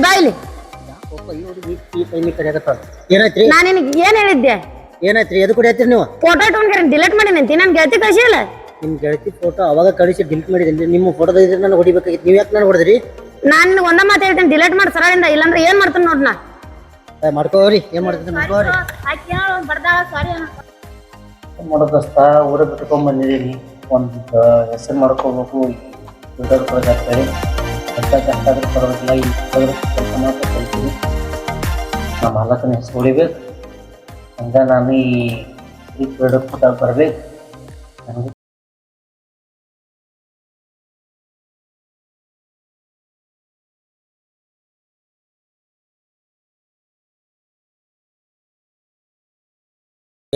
ಬಾಯ್ಲಿ ಏನಾಯ್ತ್ರಿ ನಾನು ನಿನಗೆ ಏನ್ ಹೇಳಿದ್ದೆ? ಏನಾಯ್ತ್ರಿ ಎದು ಕುಡಿಯತ್ರಿ ನೀವು? ಫೋಟೋ ಇಟ್ಕೊಂಡ್ ಡಿಲೀಟ್ ಮಾಡಿ ನಂತಿ ನನ್ ಗೆಳತಿ ಕಳಿಸಿಲ್ಲ. ನಿಮ್ ಗೆಳತಿ ಫೋಟೋ ಅವಾಗ ಕಳಿಸಿ ಡಿಲೀಟ್ ಮಾಡಿದ್ರಿ. ನಿಮ್ಮ ಫೋಟೋದ ಇದ್ರೆ ನಾನು ಹೊಡಿಬೇಕಾಗಿತ್ತು. ನೀವ್ ಯಾಕೆ ನಾನು ಹೊಡೆದ್ರಿ? ನಾನ್ ನಿನಗೆ ಒಂದ ಮಾತು ಹೇಳ್ತೀನಿ, ಡಿಲೀಟ್ ಮಾಡಿ ಸರಳಿಂದ, ಇಲ್ಲಾಂದ್ರೆ ಏನ್ ಮಾಡ್ತಾನೆ ನೋಡ್ ನಾ. ಮಾಡ್ಕೋರಿ ಏನ್ ಮಾಡ್ತೀನಿ ಮಾಡ್ಕೋರಿ. ಮಾಡೋದಸ್ತ ಊರ ಬಿಟ್ಕೊಂಡ್ ಬಂದಿದ್ದೀನಿ. ಒಂದು ಹೆಸರು ಮಾಡ್ಕೋಬೇಕು. ದುಡ್ಡಾಡ್ಕೊಳಕ್ಕಾಗ್ತದೆ ಅಂತ ಕಷ್ಟ ಆದ್ರೂ ಪರವಾಗಿಲ್ಲ. ಈ ಕೆಲಸ ಮಾತ್ರ ಕಲ್ತೀನಿ. ನಮ್ಮ ಮಾಲಕನ ಹೆಸರು ಹೊಡಿಬೇಕು. ಹಂಗ ನಾನು ಈ ಪ್ರಾಡಕ್ಟ್ ಬರ್ಬೇಕು. ನನಗೆ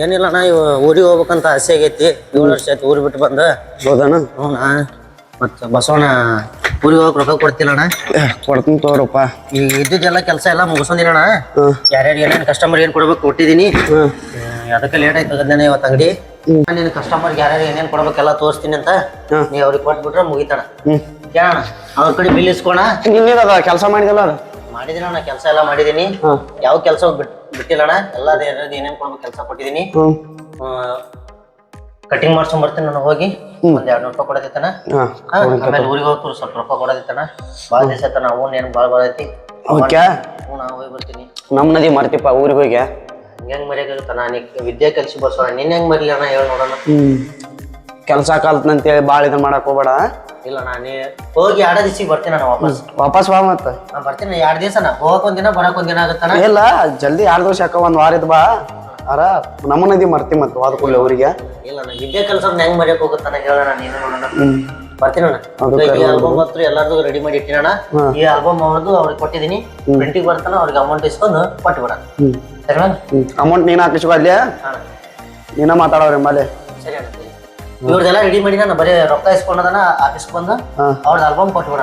ಏನಿಲ್ಲ ಅಣ್ಣ, ಇವ ಊರಿಗೆ ಹೋಗ್ಬೇಕಂತ ಆಸೆ ಆಗೈತಿ. 7 ವರ್ಷ ಆಯ್ತು ಊರು ಬಿಟ್ಟು ಬಂದ. ಹೌದಣ್ಣ? ಹ್ಞೂ ಮತ್ತ ಬಸವಣ್ಣ ಊರಿಗೆ ಹೋಗಕ್ ರೊಕ್ಕ ಕೊಡ್ತಿಲ್ಲ ಅಣ್ಣ? ಕೊಡ್ತೀನಿ ತಗೋರಪ್ಪ. ಈಗ ಇದ್ದಿದ್ದೆಲ್ಲ ಕೆಲಸ ಎಲ್ಲ ಮುಗಿಸೋದಿಲ್ಲ. ಯಾರ್ಯಾರು ಏನೇನು ಕಸ್ಟಮರ್ ಏನ್ ಕೊಡ್ಬೇಕು ಕೊಟ್ಟಿದ್ದೀನಿ. ಅದಕ್ಕೆ ಲೇಟ್ ಆಯ್ತು ಅದನ್ನೇ ಇವತ್ತು ಅಂಗಡಿ. ನೀನು ಕಸ್ಟಮರ್ಗೆ ಯಾರ್ಯಾರು ಏನೇನು ಕೊಡ್ಬೇಕೆಲ್ಲ ತೋರಿಸ್ತೀನಿ ಅಂತ ನೀ ಅವ್ರಿಗೆ ಕೊಟ್ಬಿಟ್ರೆ ಮುಗಿತಾಣ. ಕೇಳೋಣ ಅವ್ರ ಕಡೆ ಬಿಲ್ ಇಸ್ಕೋಣ. ನಿನ್ನೇದ ಕೆಲಸ ಮಾಡಿದಲ್ಲ? ಮಾಡಿದೀನಿ ಅಣ್ಣ, ಕೆಲಸ ಎಲ್ಲ ಮಾಡಿದೀನಿ. ಯಾವ ಕೆಲಸ ಬಿಟ್ಟಿಲ್ಲ ಅಣ್ಣ. ಎಲ್ಲ ಏನೇನ್ ಕೊಡ್ಬೇಕು ಕೆಲಸ ಕೊಟ್ಟಿದ್ದೀನಿ. ಕಟಿಂಗ್ ಮಾಡ್ಸ್ಕೊಂಡ್ ಬರ್ತೀನಿ ನಾನು ಹೋಗಿ. ಒಂದ್ 200 ರೂಪಾಯಿ ಕೊಡತೈತನ. ಆಮೇಲೆ ಊರಿಗೆ ಹೋಗ್ತು ಸ್ವಲ್ಪ ರೊಕ್ಕ ಕೊಡತೈತನ. ಭಾಳ ದಿವಸ ಆಯ್ತ ನಾವು ಏನ್ ಭಾಳ ಐತಿ. ನಾ ಹೋಗಿ ಬರ್ತೀನಿ. ನಮ್ ನದಿ ಮರ್ತಿಪ್ಪ ಊರಿಗೆ ಹೋಗಿ. ಹೆಂಗ್ ಮರ್ಯಾಗತ್ತ ನಾನು ವಿದ್ಯೆ ಕಲ್ಸಿ ಬರ್ಸೋಣ. ನಿನ್ ಹೆಂಗ್ ಮರಿಲಿ ಅಣ್ಣ ಹೇಳಿ ನೋಡೋಣ. ಕೆಲಸ ಕಲ್ತಂತೇಳಿ ಭಾಳ ಇದನ್ನ ಮಾಡಕ್ ಹೋಗ್ಬೇಡ. ಇಲ್ಲ ನಾನೇ ಹೋಗಿ 2 ದಿವಸಿಗೆ ಬರ್ತೀನಿ ನಾನು ವಾಪಸ್ ಬಾ. ಮತ್ತ ನಾ ಬರ್ತೀನಿ 2 ದಿವಸ. ಹೋಗಕ್ ಒಂದಿನ ಬರಕ್ ಒಂದಿನ ಆಗತ್ತಾನ. ಇಲ್ಲ ಜಲ್ದಿ 2 ದಿವಸ ಯಾಕ 1 ವಾರ ಇದ್ ಬಾ. ನಮ್ಮ ನದಿ ಮರ್ತಿ ಮತ್ತ ವಾದ ಕೂಡಲೇ ಊರಿಗೆ. ಇಲ್ಲ ನಾ ವಿದ್ಯೆ ಕಲ್ಸ ಹೆಂಗ್ ಮರ್ಯಾಕ್ ಹೋಗುತ್ತಾನ ಹೇಳೋಣ. ನೀನು ನೋಡೋಣ ಬರ್ತೀನಿ ಅಣ್ಣ. ಈ ಆಲ್ಬಮ್ ಹತ್ರ ಎಲ್ಲಾರ್ದು ರೆಡಿ ಮಾಡಿ ಇಟ್ಟಿನಣ್ಣ. ಈ ಆಲ್ಬಮ್ ಅವ್ರದ್ದು ಅವ್ರಿಗೆ ಕೊಟ್ಟಿದ್ದೀನಿ. ಪ್ರಿಂಟಿಗೆ ಬರ್ತಾನ ಅವ್ರಿಗೆ ಅಮೌಂಟ್ ಇಸ್ಕೊಂಡು ಕೊಟ್ಟು ಬಿಡ. ಸರಿ ಅಮೌಂಟ್ ನೀನ್ ಹಾಕಿಸ್ಕೊ ಅಲ್ಲಿ. ನೀನ ಮಾತಾಡೋರಿ ಮೇಲೆ. ಸರಿ ಅಣ್ಣ. ಇವ್ರದೆಲ್ಲ ರೆಡಿ ಮಾಡಿ ನಾನು ಬರೀ ರೊಕ್ಕ ಇಸ್ಕೊಂಡದನ ಆಫೀಸ್ಗೆ ಬಂದು ಅವ್ರದ್ದು ಆಲ್ಬಮ್ ಕೊಟ್ಟು ಬಿಡ.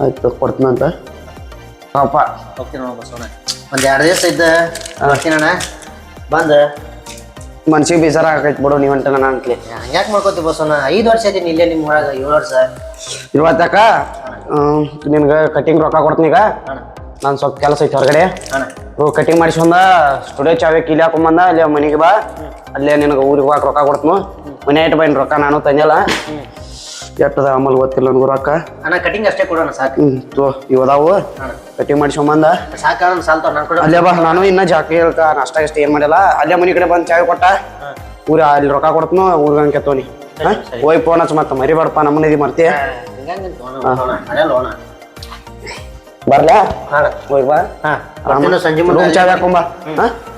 ಆಯ್ತು ಕೊಡ್ತೀನಂತ. ಪಾಪ ಹೋಗ್ತೀನಿ ನೋಡ ಬಸವಣ್ಣ. ಒಂದ್ 2 ದಿವಸ ಇದ್ದ ಬರ್ತೀನಣ್ಣ. ಬಂದ ಮನ್ಸಿಗೆ ಬೇಜಾರ ಆಗೈತ್ ಬಿಡು ನೀವಂಟ ನಾನು ಅಂತಲಿ. ಹಂಗ್ಯಾಕೆ ಮಾಡ್ಕೋತಿ ಬಸವಣ್ಣ? 5 ವರ್ಷ ಐತಿ ಇಲ್ಲೇ ನಿಮ್ಮ ಊರಾಗ. 7 ವರ್ಷ ಇವತ್ತಕ ನಿನ್ಗೆ ಕಟಿಂಗ್ ರೊಕ್ಕ ಕೊಡ್ತೀನಿ. ಈಗ ನಾನು ಸ್ವಲ್ಪ ಕೆಲಸ ಐತಿ ಹೊರಗಡೆ. ಕಟಿಂಗ್ ಮಾಡಿಸ್ಕೊಂಡ ಸ್ಟುಡಿಯೋ ಚಾವಿ ಕೀಲಿ ಹಾಕೊಂಬಂದ. ಅಲ್ಲಿ ಮನೆಗೆ ಬಾ. ಅಲ್ಲೇ ನಿನಗೆ ಊರಿಗೆ ಹೋಗಕ್ಕೆ ರೊಕ್ಕ ಕೊಡ್ತೀನಿ. ಮನೆ ಇಟ್ಟು ಬೈನ್ ರೊಕ್ಕ ನಾನು ತಂದಿಲ್ಲ. ಎಟ್ಟದ ಆಮೇಲೆ ಗೊತ್ತಿಲ್ಲ ನನಗೂ ರೊಕ್ಕ. ಅಣ್ಣ ಕಟಿಂಗ್ ಅಷ್ಟೇ ಕೊಡೋಣ ಸಾಕು. ಇವದಾವು ಕಟಿಂಗ್ ಮಾಡಿಸ್ಕೊಂಬಂದ ಸಾಕ ಸಾಲ್ತಾವ ನಾನು ಕೊಡ. ಅಲ್ಲೇ ಬಾ. ನಾನು ಇನ್ನ ಜಾಕಿ ಹೇಳ್ಕ ನಾಷ್ಟ ಇಷ್ಟ ಏನ್ ಮಾಡಿಲ್ಲ. ಅಲ್ಲೇ ಮನೆ ಕಡೆ ಬಂದು ಚಾವಿ ಕೊಟ್ಟ ಊರ ಅಲ್ಲಿ ರೊಕ್ಕ ಕೊಡ್ತನು. ಊರ್ಗಂಕೆ ತೋನಿ ಹೋಯ್ ಫೋನ್ ಹಚ್ಚ. ಮತ್ತ ಮರಿಬೇಡಪ್ಪ ನಮ್ಮನ್ನ ಇದು ಮರ್ತಿ. ಬರ್ಲಾ? ಹೋಯ್ ಬಾ. ಸಂಜೆ ರೂಮ್ ಚಾವಿ ಹಾಕೊಂಬ.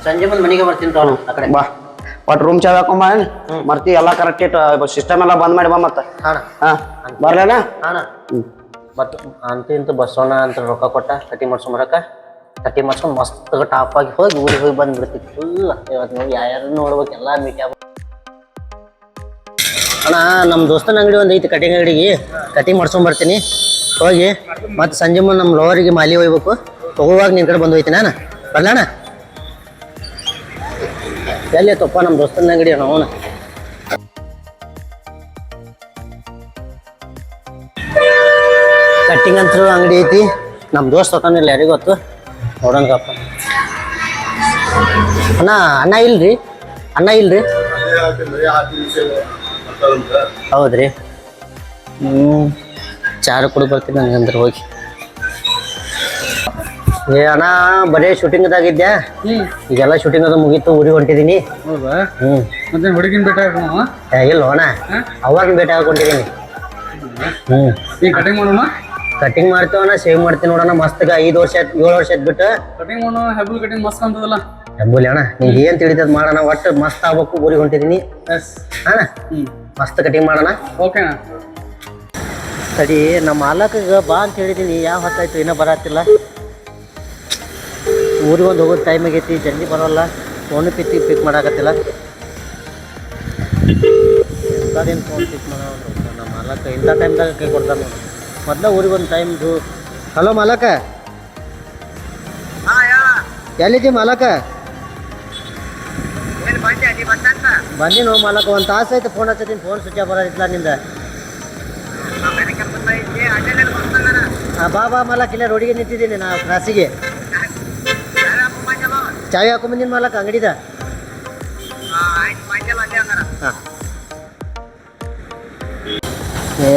ಸಂಜೆ ಮುಂದೆ ಮನೆಗೆ ಬರ್ತೀನಿ ಆ ಕಡೆ ಬಾ. ಒಟ್ಟು ರೂಮ್ ಚಾವಿ ಹಾಕೊಂಬ. ಮರ್ತಿ ಎಲ್ಲ ಕರೆಕ್ಟ್ ಇಟ್ಟು ಸಿಸ್ಟಮ್ ಎಲ್ಲ ಬಂದ್ ಮಾಡಿ ಬಾ. ಮತ್ತ ಬರ್ಲೇನ? ಮತ್ತ ಅಂತ ಇಂತ ಬಸವಣ್ಣ ಅಂತ ರೊಕ್ಕ ಕೊಟ್ಟ ಕಟಿಂಗ್ ಮಾಡ್ಸ್ಕೊಂಬರಕ. ಕಟಿಂಗ್ ಮಾಡ್ಸ್ಕೊಂಡ್ ಮಸ್ತ್ ಟಾಪ್ ಆಗಿ ಹೋಗಿ ಊರಿಗೆ ಹೋಗಿ ಬಂದ್ಬಿಡ್ತೀವಿ. ಫುಲ್ ಇವತ್ತು ನೋಡಿ ಯಾರು ನೋಡ್ಬೇಕು ಎಲ್ಲ ಮೀಟ್ ಆಗ್ಬೇಕು. ಅಣ್ಣ ನಮ್ಮ ದೋಸ್ತನ ಅಂಗಡಿ ಒಂದು ಐತಿ ಕಟಿಂಗ್ ಅಂಗಡಿಗೆ. ಕಟಿಂಗ್ ಮಾಡ್ಸ್ಕೊಂಬರ್ತೀನಿ ಹೋಗಿ. ಮತ್ತು ಸಂಜೆ ಮುಂದೆ ನಮ್ಮ ಲೋವರಿಗೆ ಮಾಲಿ ಹೋಗ್ಬೇಕು. ಹೋಗುವಾಗ ನಿನ್ನ ಕಡೆ ಬಂದು ಹೋಯ್ತೀನಿ ನಾನು. ಬರ್ಲಣ್ಣ? ಎಲ್ಲಿ ಐತಪ್ಪ ನಮ್ಮ ದೋಸ್ತನ ಅಂಗಡಿ ಅಣ್ಣ. ಅವನು ಕಟ್ಟಿಂಗ್ ಅಂತ ಅಂಗಡಿ ಐತಿ. ನಮ್ಮ ದೋಸ್ತ ಹೋತಾನಿಲ್ಲ ಯಾರಿಗೂ ಗೊತ್ತು. ನೋಡೋಣಪ್ಪ. ಅಣ್ಣ ಇಲ್ರಿ? ಅಣ್ಣ ಇಲ್ರಿ? ಹೌದ್ರಿ. ಚಾರು ಕುಡಿ ಬರ್ತೀನಿ ನನಗಂದ್ರೆ ಹೋಗಿ. ಏ ಅಣ್ಣ ಬರೀ ಶೂಟಿಂಗ್ದಾಗಿದ್ಯಾ? ಈಗೆಲ್ಲ ಶೂಟಿಂಗ್ ಅದು ಮುಗೀತು. ಊರಿಗೆ ಹೊಂಟಿದ್ದೀನಿ. ಮತ್ತೆ ಹುಡುಗಿನ ಭೇಟಿ ಇಲ್ಲ ಅಣ್ಣ, ಅವ್ರನ್ನ ಭೇಟಿ ಹಾಕೊಂಡಿದ್ದೀನಿ. ಕಟಿಂಗ್ ಮಾಡೋಣ. ಕಟಿಂಗ್ ಮಾಡ್ತೇವಣ್ಣ, ಸೇವ್ ಮಾಡ್ತೀನಿ ನೋಡೋಣ. ಮಸ್ತ್ಗ 5 ವರ್ಷ 7 ವರ್ಷ ಬಿಟ್ಟು ಕಟಿಂಗ್ ಮಾಡೋಣ. ಹೆಬ್ಬಲ್ ಕಟಿಂಗ್ ಮಸ್ತ್ ಅಂತದಲ್ಲ. ಹೆಬ್ಬುಲಿ ಅಣ್ಣ ನಿಂಗೆ ಏನ್ ತಿಳಿತದ ಮಾಡೋಣ. ಒಟ್ಟು ಮಸ್ತ್ ಆಗ್ಬೇಕು. ಊರಿಗೆ ಹೊಂಟಿದ್ದೀನಿ ಅಣ್ಣ. ಮಸ್ತ್ ಕಟಿಂಗ್ ಮಾಡೋಣ. ಓಕೆನಾ? ಸರಿ ನಮ್ಮ ಮಾಲಕಗ ಬಾ ಅಂತ ಹೇಳಿದೀನಿ. ಯಾವ ಹೊತ್ತಾಯ್ತು ಇನ್ನೂ ಬರತ್ತಿಲ್ಲ. ಊರಿಗೆ ಒಂದು ಹೋಗೋದು ಟೈಮ್ ಆಗೈತಿ. ಜಲ್ದಿ ಬರೋಲ್ಲ. ಫೋನು ಪಿಕ್ ಮಾಡಾಕತ್ತಿಲ್ಲ. ಎಂಥದೇನು ಫೋನ್ ಪಿಕ್ ಮಾಡೋ ನಮ್ಮ ಮಾಲಕ ಇಂಥ ಟೈಮ್ದಾಗ ಕೈ ಕೊಡ್ತಾರೆ ನೋಡಿ. ಮೊದಲ ಊರಿಗೆ ಒಂದು ಟೈಮ್ದು. ಹಲೋ ಮಾಲಕ, ಎಲ್ಲಿದ್ದೀವಿ ಮಾಲಕ? ಬಂದಿನೋ ಮಾಲಕ. 1 ತಾಸು ಆಯ್ತು ಫೋನ್ ಹಚ್ಚತೀನಿ. ಫೋನ್ ಸ್ವಿಚ್ ಆಫ್ ಬರೋದಿಲ್ಲ ನಿಂದ. ಬಾ ಬಾ ಮಾಲಕ್ ಇಲ್ಲ ರೋಡಿಗೆ ನಿಂತಿದ್ದೀನಿ ನಾ ಕ್ರಾಸಿಗೆ ಚಾವಿ ಹಾಕೊಂಬಂದಿನ ಮಾಲಕ್ ಅಂಗಡಿದ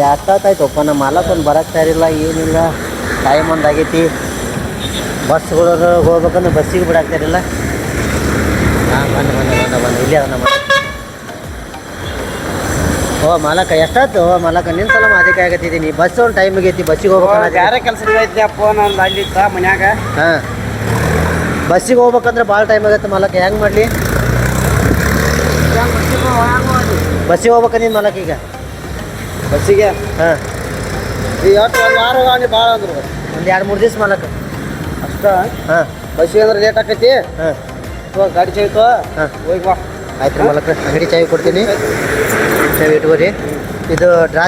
ಯಾಕಾಯ್ತಪ್ಪ ನಮ್ಮ ಮಾಲಕ್ ಒಂದು ಬರಕ್ಕೆ ತಯಾರಿಲ್ಲ ಏನಿಲ್ಲ ಟೈಮ್ ಒಂದು ಆಗೈತಿ ಬಸ್ಗಳು ಹೋಗ್ಬೇಕಂದ್ರೆ ಬಸ್ಸಿಗೆ ಬಿಡಾಕ್ತಾರಿಲ್ಲ ಹಾಂ ಬಂದು ಇಲ್ಲೇ ಅದ ನಮ್ಮ ಓ ಮಾಲಕ ಎಷ್ಟಾಯ್ತು ಓ ಮಾಲಕ ನಿನ್ನ ಸಲ ಅದಕ್ಕೆ ಆಗತ್ತಿದ್ದೀನಿ ಬಸ್ ಒಂದು ಟೈಮ್ ಆಗೈತಿ ಬಸ್ಸಿಗೆ ಹೋಗ್ಬೇಕು ಬೇರೆ ಕೆಲಸ ಐತಿಯಪ್ಪ ನಂದು ಅಲ್ಲಿತ್ತ ಮನ್ಯಾಗ. ಹಾಂ ಬಸ್ಸಿಗೆ ಹೋಗ್ಬೇಕಂದ್ರೆ ಭಾಳ ಟೈಮ್ ಆಗತ್ತೆ ಮಾಲಕ ಹೆಂಗೆ ಮಾಡಲಿ ಬಸ್ಸಿಗೆ ಹೋಗ್ಬೇಕಂದಿನ ಮಾಲಕ ಈಗ ಬಸ್ಸಿಗೆ ಹಾಂ ಇವತ್ತು ಒಂದು ವಾರ ಭಾಳ ಅಂದ್ರು ಒಂದು 2-3 ದಿವ್ಸ ಮಾಲಕ ಅಷ್ಟ. ಹಾಂ ಬಸ್ಸಿಗೆ ಅಂದ್ರೆ ಲೇಟ್ ಆಕೈತಿ. ಹಾಂ ಇವಾಗ ಗಾಡಿ ಚಾಯ್ತು ಹಾಂ ಹೋಗಿ ಬಾ. ಆಯ್ತು ರೀ ಮಾಲಕ ಅಂಗಡಿ ಚಾವಿ ಕೊಡ್ತೀನಿ ಚಾವಿ ಇಟ್ಕೋರಿ ಇದು ಡ್ರಾ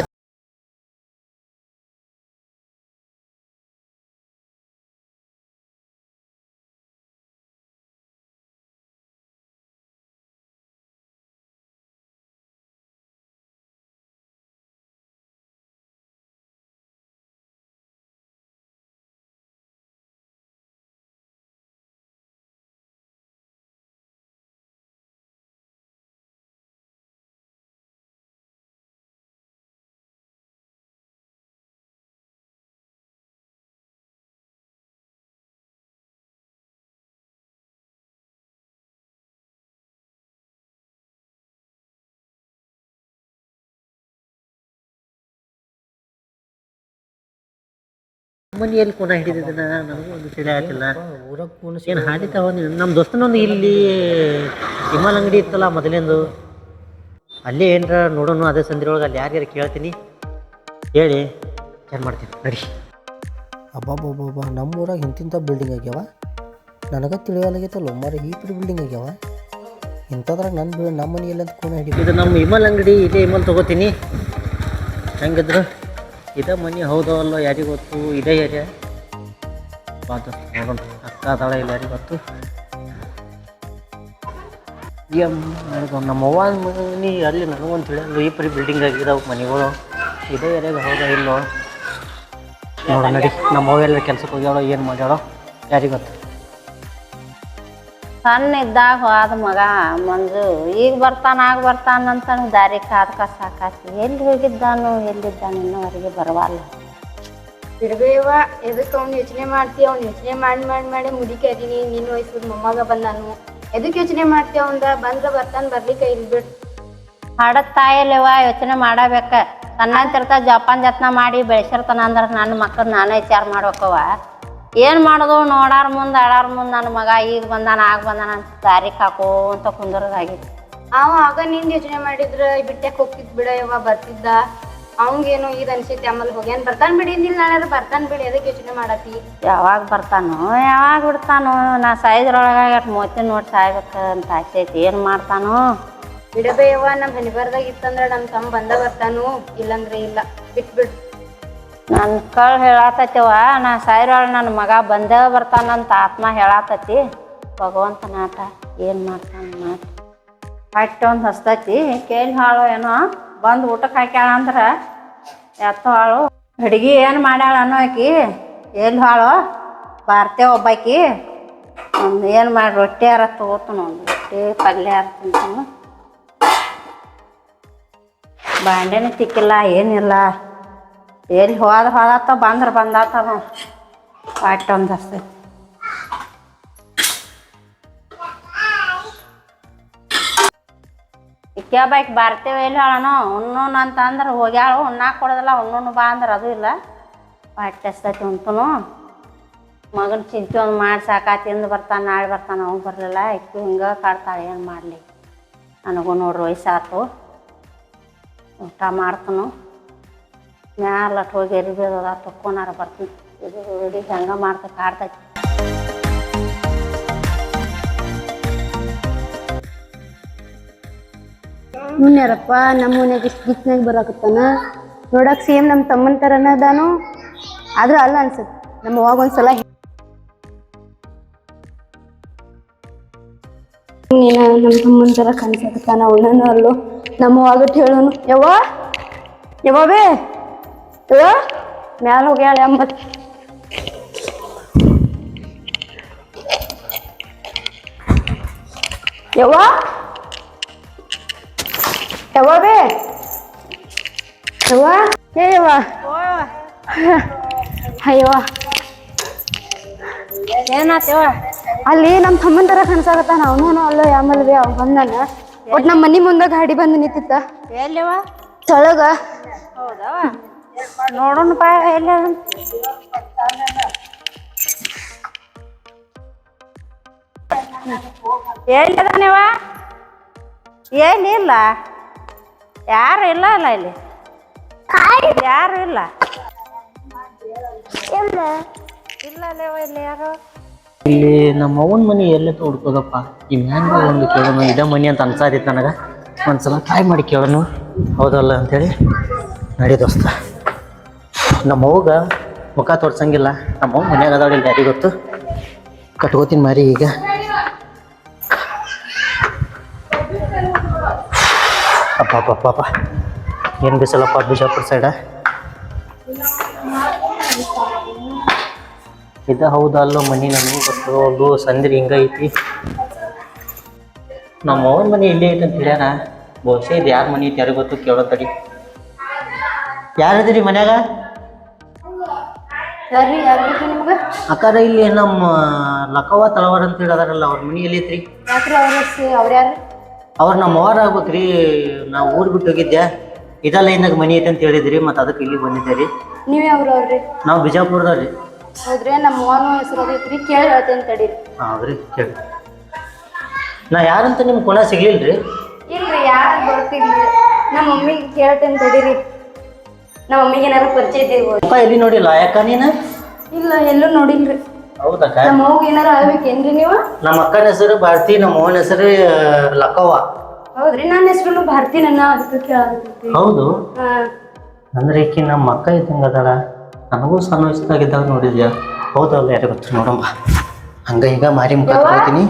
ಮನೆಯಲ್ಲಿ ಕೂನ ಹಿಡಿದಿದ್ದನ ನನಗೂ ಒಂದು ಸರಿ ಆಗ್ತಿಲ್ಲ ಏನು ಹಾಡಿತಾವ ನಮ್ಮ ದೋಸ್ತನೊಂದು ಇಲ್ಲಿ ಹಿಮಾಲ್ ಅಂಗಡಿ ಇತ್ತಲ್ಲ ಮೊದಲಿಂದು ಅಲ್ಲೇ ಏನರ ನೋಡೋಣ ಅದೇ ಸಂದಿರೊಳಗೆ ಅಲ್ಲಿ ಯಾರ್ಯಾರು ಕೇಳ್ತೀನಿ ಹೇಳಿ ಏನು ಮಾಡ್ತೀನಿ ನಡಿ. ಅಬ್ಬಬ್ಬಬ್ಬ ನಮ್ಮೂರಾಗ ಇಂತಿಂಥ ಬಿಲ್ಡಿಂಗ್ ಆಗ್ಯಾವ ನನಗೆ ತಿಳಿಯಲಾಗೈತಲ್ಲ ಮರ ಈ ಬಿಲ್ಡಿಂಗ್ ಆಗ್ಯಾವ ಇಂಥದ್ರಾಗ ನಮ್ಮ ಮನೆಯಲ್ಲಿ ಅಂತ ಕೂನ ಹಿಡಿ. ಇದು ನಮ್ಮ ಹಿಮಾಲ್ ಅಂಗಡಿ ಇದೇ ಹಿಮಾಲ್ ತೊಗೋತೀನಿ ಹೆಂಗಿದ್ರು ಇದೇ ಮನೆ ಹೌದೋ ಅಲ್ಲೋ ಯಾರಿಗೆ ಗೊತ್ತು ಇದೇ ಏರಿಯಾ ಬಾತ ನೋಡೋಣ ಅಕ್ಕ ಅದಾಳ ಇಲ್ಲ ಯಾರಿಗೆ ಗೊತ್ತು ನಮ್ಮ ಅವ್ವ ಮನೆ ಅಲ್ಲಿ ನನಗೊಂದು ತಿಳಿಯಲ್ಲ ಈ ಪರಿ ಬಿಲ್ಡಿಂಗ್ ಆಗಿದಾವೆ ಮನೆಗಳು ಇದೇ ಏರಿಯಾಗ ಹೌದೋ ಇಲ್ಲೋ ನೋಡೋಣ ನಡಿ. ನಮ್ಮ ಅವ್ವ ಎಲ್ಲ ಕೆಲ್ಸಕ್ಕೆ ಹೋಗ್ಯಾಳೋ ಏನು ಮಾಡ್ಯಾಳೋ ಯಾರಿಗೆ ಗೊತ್ತು. ಸಣ್ಣ ಇದ್ದಾಗ ಹೋದ ಮಗ ಮಂಜು ಈಗ ಬರ್ತಾನಂತ ದಾರಿ ಕಾದ್ಕ ಸಾಕಾತಿ ಎಲ್ಲಿ ಹೋಗಿದ್ದಾನು ಎಲ್ಲಿದ್ದಾನು ಇನ್ನೋವರೆಗೆ ಬರವಲ್ಲ. ಬಿಡ್ಬೇವ ಎದಕ್ಕೆ ಅವ್ನು ಯೋಚನೆ ಮಾಡ್ತೀಯ ಅವ್ನು ಯೋಚನೆ ಮಾಡಿ ಮುದಿಕೆ ಅದೀನಿ ನಿನ್ನ ವಯಸ್ಸು ಮೊಮ್ಮಗ ಬಂದಾನು ಎದಕ್ಕೆ ಯೋಚನೆ ಮಾಡ್ತೀಯ ಅವಂದ ಬಂದ್ರೆ ಬರ್ತಾನೆ ಬರ್ಲಿಕ್ಕೆ ಇಲ್ಲಿ ಬಿಡು. ಹಾಡದ್ ತಾಯಲ್ಲವ ಯೋಚನೆ ಮಾಡಬೇಕ ಸಣ್ಣಂತಿರ್ತ ಜಪಾನ್ ಜತ್ನ ಮಾಡಿ ಬೆಳೆಸಿರ್ತಾನ ಅಂದ್ರೆ ನನ್ನ ಮಕ್ಕಳು ನಾನೇ ವಿಚಾರ ಮಾಡ್ಬೇಕವ. ಏನು ಮಾಡೋದು ನೋಡಾರ ಮುಂದೆ ಆಡಾರ ಮುಂದೆ ನನ್ನ ಮಗ ಈಗ ಬಂದಾನ ಆಗ ಬಂದಾನ ಅಂತ ದಾರಿ ಹಾಕೋ ಅಂತ ಕುಂದರೋದಾಗಿತ್ತು. ಅವ ಆಗ ನಿಂದ ಯೋಚನೆ ಮಾಡಿದ್ರ ಬಿಟ್ಟಕ್ಕೆ ಹೋಗ್ತಿದ್ ಬಿಡ ಯವ್ವ ಬರ್ತಿದ್ದ ಅವಂಗೇನು ಇದು ಅನ್ಸೈತಿ ಆಮೇಲೆ ಹೋಗ್ಯಾನ ಬರ್ತಾನೆ ಬಿಡಿಂದಿಲ್ಲ ನಾಳೆ ಬರ್ತಾನೆ ಬಿಡಿ ಎದಕ್ಕೆ ಯೋಚನೆ ಮಾಡತಿ. ಯಾವಾಗ ಬರ್ತಾನೋ ಯಾವಾಗ ಬಿಡ್ತಾನೋ ನಾ ಸಾಯ್ದ್ರೊಳಗೆ ಮೋತಿ ನೋಡಿ ಸಾಯ್ಬೇಕು ಅಂತ ಆಸೆ ಐತಿ. ಏನು ಮಾಡ್ತಾನೋ ಬಿಡಬೇಯವ್ವ ನಮ್ಮ ಹನಿಬರ್ದಾಗ ಇತ್ತಂದ್ರೆ ನಮ್ಮ ತಮ್ಮ ಬರ್ತಾನು ಇಲ್ಲಂದ್ರೆ ಇಲ್ಲ ಬಿಟ್ಬಿಡು. ನನ್ನ ಕಳ್ ಹೇಳಾತೈತಿವ ನಾ ಸಾಯ್ರೊಳಗೆ ನನ್ನ ಮಗ ಬಂದೇ ಬರ್ತಾನಂತ ಆತ್ಮ ಹೇಳಾತೈತಿ. ಭಗವಂತನ ಆಟ ಏನು ಮಾಡ್ತಾನೆ ಮಾಡಿ ಹೊಟ್ಟೆ ಒಂದು ಹಸ್ತೈತಿ ಕೇಳಿ ಹಾಳು ಏನೋ ಬಂದು ಊಟಕ್ಕೆ ಹಾಕ್ಯಾಳ ಅಂದ್ರೆ ಎತ್ತ ಹಾಳು ಅಡ್ಗೆ ಏನು ಮಾಡ್ಯಾಳ ಅನ್ನೋ ಆಕಿ ಎಲ್ಲಿ ಹಾಳು ಬಾರ್ತೇವೆ ಒಬ್ಬಾಕಿ ಒಂದು ಏನು ಮಾಡಿ ರೊಟ್ಟಿ ಯಾರ ತಗೋತಾನ ಒಂದು ರೊಟ್ಟಿ ಪಲ್ಯ ಯಾರು ತಿಂತಾನು ಬಾಂಡೆನೂ ತಿಕ್ಕಿಲ್ಲ ಏನಿಲ್ಲ ಎಲ್ಲಿ ಹೋದಾತ ಬಂದ್ರೆ ಬಂದಾತ ಹೊಟ್ಟೆ ಒಂದು ಹಸ್ತೈತಿ. ಇಕ್ಯಾಬಾಕಿ ಬಾರ್ತೇವೆ ಎಲ್ಲಿ ಹೇಳೋಣ ಉಣ್ಣೋಣ ಅಂತ ಅಂದ್ರೆ ಹೋಗ್ಯಾಳು ಉಣ್ಣಾಕ ಕೊಡೋದಿಲ್ಲ ಉಣ್ಣೋನು ಬಾ ಅಂದ್ರೆ ಅದು ಇಲ್ಲ ಹೊಟ್ಟೆ ಹಸ್ತೈತಿ ಉಂಟು ಮಗನ ಚಿಂತೆ ಒಂದು ಮಾಡಿ ಸಾಕಾತಿ ಎಂದು ಬರ್ತಾನೆ ನಾಳೆ ಬರ್ತಾನೆ ಅವ್ನು ಬರಲಿಲ್ಲ ಇಕ್ಕಿ ಹಿಂಗೆ ಕಾಡ್ತಾಳೆ ಏನು ಮಾಡಲಿ. ನನಗೂ ನೋಡ್ರಿ ವಯಸ್ಸಾತು ಊಟ ಮಾಡ್ತಾನು ಮ್ಯಾಲ ಹೋಗಿ ಎರಿಬೇದ ತೊಕ್ಕೊನಾರ ಬರ್ತೀನಿ ಇದು ರೆಡಿ ಹೆಂಗೆ ಮಾಡ್ತಾ ಕಾಡ್ತೈತಿ. ಮುನ್ಯಾರಪ್ಪ ನಮ್ಮ ಮನೆಯಾಗ ಇಷ್ಟು ಗಿಚ್ನಾಗ ಬರಾಕತ್ತಾನ ನೋಡಕ್ ಸೇಮ್ ನಮ್ಮ ತಮ್ಮನ ಥರನ ಅದಾನು ಆದ್ರೆ ಅಲ್ಲ ಅನ್ಸತ್ತೆ. ನಮ್ಮ ಅವಾಗ ಒಂದ್ಸಲ ನೀನ ನಮ್ಮ ತಮ್ಮನ ಥರ ಕನ್ಸಕತ್ತಾನ ಅವನನು ಅಲ್ಲೋ ನಮ್ಮ ಅವಾಗಟ್ಟು ಹೇಳೋನು ಯವ್ವ ಬೇ ಯವ್ವ ಮ್ಯಾಲ ಹೋಗ್ಯಾಳ ಎಂಬತ್ತು ಯವ್ವ ಯವ್ವ ಬೇ ಯವ್ವ ಏ ಯವ್ವ ಅಯ್ಯವ್ವ ಏನಾತೇವ ಅಲ್ಲಿ ನಮ್ಮ ತಮ್ಮನ ತರ ಕನ್ಸಾಗತ್ತಾನ ಅವನು ಅಲ್ಲ ಆಮೇಲೆ ಬೇ ಅವ್ ಬಂದಾನ ಒಟ್ ನಮ್ಮ ಮನಿ ಮುಂದೆ ಗಾಡಿ ಬಂದು ನಿಂತಿತ್ತ ಎಲ್ಲಿವ ತೊಳಗ ಹೌದವ ನೋಡೋಣ ಬಾ ಎಲ್ಲ ಎಲ್ಲಿದಾನೇವ ಏನಿಲ್ಲ ಯಾರು ಇಲ್ಲ ಅಲ್ಲ ಇಲ್ಲಿ ಯಾರು ಇಲ್ಲ ಇಲ್ಲಲೇವ ಇಲ್ಲಿ ಯಾರು ಇಲ್ಲಿ ನಮ್ಮ ಅವ್ವನ ಮನೆ ಎಲ್ಲೇ ಹುಡ್ಕೋದಪ್ಪ ಈ ಮ್ಯಾನ್ಗ ಒಂದು ಕೇಳೋಣ ಇದ ಮನೆ ಅಂತ ಅನ್ಸಾದಿತ್ತು ನನಗೆ ಒಂದ್ಸಲ ಟ್ರೈ ಮಾಡಿ ಕೇಳೋಣ ಹೌದಲ್ಲ ಅಂತೇಳಿ ನಡಿ ದೋಸ್ತ ನಮ್ಮ ಅವ್ಗ ಮುಖ ತೋರ್ಸಂಗಿಲ್ಲ ನಮ್ಮ ಅವ್ವ ಮನ್ಯಾಗ ಅದಾವಳಿಲ್ಲ ಯಾರಿಗೆ ಗೊತ್ತು ಕಟ್ಕೋತೀನಿ ಮಾರಿ ಈಗ ಅಪ್ಪ ಏನು ಬಿಸಲಪ್ಪ ಬಿಜಾಪುರ ಸೈಡ ಇದ ಹೌದಲ್ಲೋ ಮನೆ ನನಗೂ ಗೊತ್ತು ಸಂದ್ರಿ ಹಿಂಗ ಐತಿ ನಮ್ಮ ಅವ್ವನ ಮನೆ ಇಲ್ಲೇ ಐತೆ ಅಂತ ಹೇಳ್ಯಾರ ಬಹುಶಃ ಇದು ಯಾರ ಮನೆ ಐತಿ ಯಾರಿಗೆ ಗೊತ್ತು ಕೇಳೋ ತಡಿ ಯಾರದಿರಿ ಮನ್ಯಾಗ ನಿಮ್ಗೆ ಅಕ್ಕಾರ ಇಲ್ಲಿ ನಮ್ಮ ಲಕ್ಕವ್ವ ತಳವಾರ ಅಂತ ಹೇಳದಾರಲ್ಲ ಅವ್ರ ಮನೆ ಎಲ್ಲಿ ಐತ್ರಿ ಯಾಕ್ರಿ ಅವ್ರ್ಯಾರು ಅವ್ರು ನಮ್ಮ ಅವ್ವಾರ ಆಗ್ಬೇಕ್ರಿ ನಾವು ಊರ್ ಬಿಟ್ಟು ಹೋಗಿದ್ದೆ ಇದ ಲೈನಾಗ ಮನೆ ಐತೆ ಅಂತ ಹೇಳಿದ್ರಿ ಮತ್ತು ಅದಕ್ಕೆ ಇಲ್ಲಿ ಬಂದಿದ್ದೆ ರೀ ನೀವೇ ಅವ್ರವ್ರಿ ನಾವು ಬಿಜಾಪುರದವ್ರಿ ಹೌದ್ರಿ ನಮ್ಮ ಅವ್ವನ ಹೆಸರು ಅದೈತ್ರಿ ಕೇಳಿ ಹೇಳ್ತೇನೆ ತಡೀರಿ ಹೌದ್ರಿ ಕೇಳಿ ನಾ ಯಾರಂತ ನಿಮ್ಗೆ ಕೊನ ಸಿಗ್ಲಿಲ್ರಿ ಇಲ್ರಿ ಯಾರು ಗೊತ್ತಿಲ್ರಿ ನಮ್ಮ ಮಮ್ಮಿಗೆ ಕೇಳ್ತೇನೆ ತಡೀರಿ ನಮ್ಮ ಮಮ್ಮಿಗೆ ಏನಾರು ಪರಿಚಯ ಇದ್ದೀವಿ ಅಪ್ಪ ಎಲ್ಲಿ ನೋಡಿಲ್ಲ ಯಾಕ ನೀನು ಇಲ್ಲ ಎಲ್ಲೂ ನೋಡಿಲ್ರಿ ಹೌದಕ್ಕ ನಮ್ಮ ಅವ್ಗೆ ಏನಾರು ಆಗ್ಬೇಕೇನ್ರಿ ನೀವು ನಮ್ಮ ಅಕ್ಕನ ಹೆಸರು ಭಾರತಿ ನಮ್ಮ ಅವನ ಹೆಸರು ಲಕ್ಕವ್ವ ಹೌದ್ರಿ ನನ್ನ ಹೆಸರು ಭಾರತಿ ನನ್ನ ಅದಕ್ಕೆ ಕೇಳಾಕತ್ತಿ ಹೌದು ಹಾ ಅಂದ್ರೆ ಈಕಿ ನಮ್ಮ ಅಕ್ಕ ಇದ್ದಂಗೆ ಅದಾಳ ನನಗೂ ಸಣ್ಣ ವಯಸ್ಸಾಗಿದ್ದಾಗ ನೋಡಿದ್ಯಾ ಹೌದಲ್ಲ ಯಾರು ಗೊತ್ತು ನೋಡಮ್ಮ ಹಂಗ ಈಗ ಮಾರಿ ಮುಖ ತಗೋತೀನಿ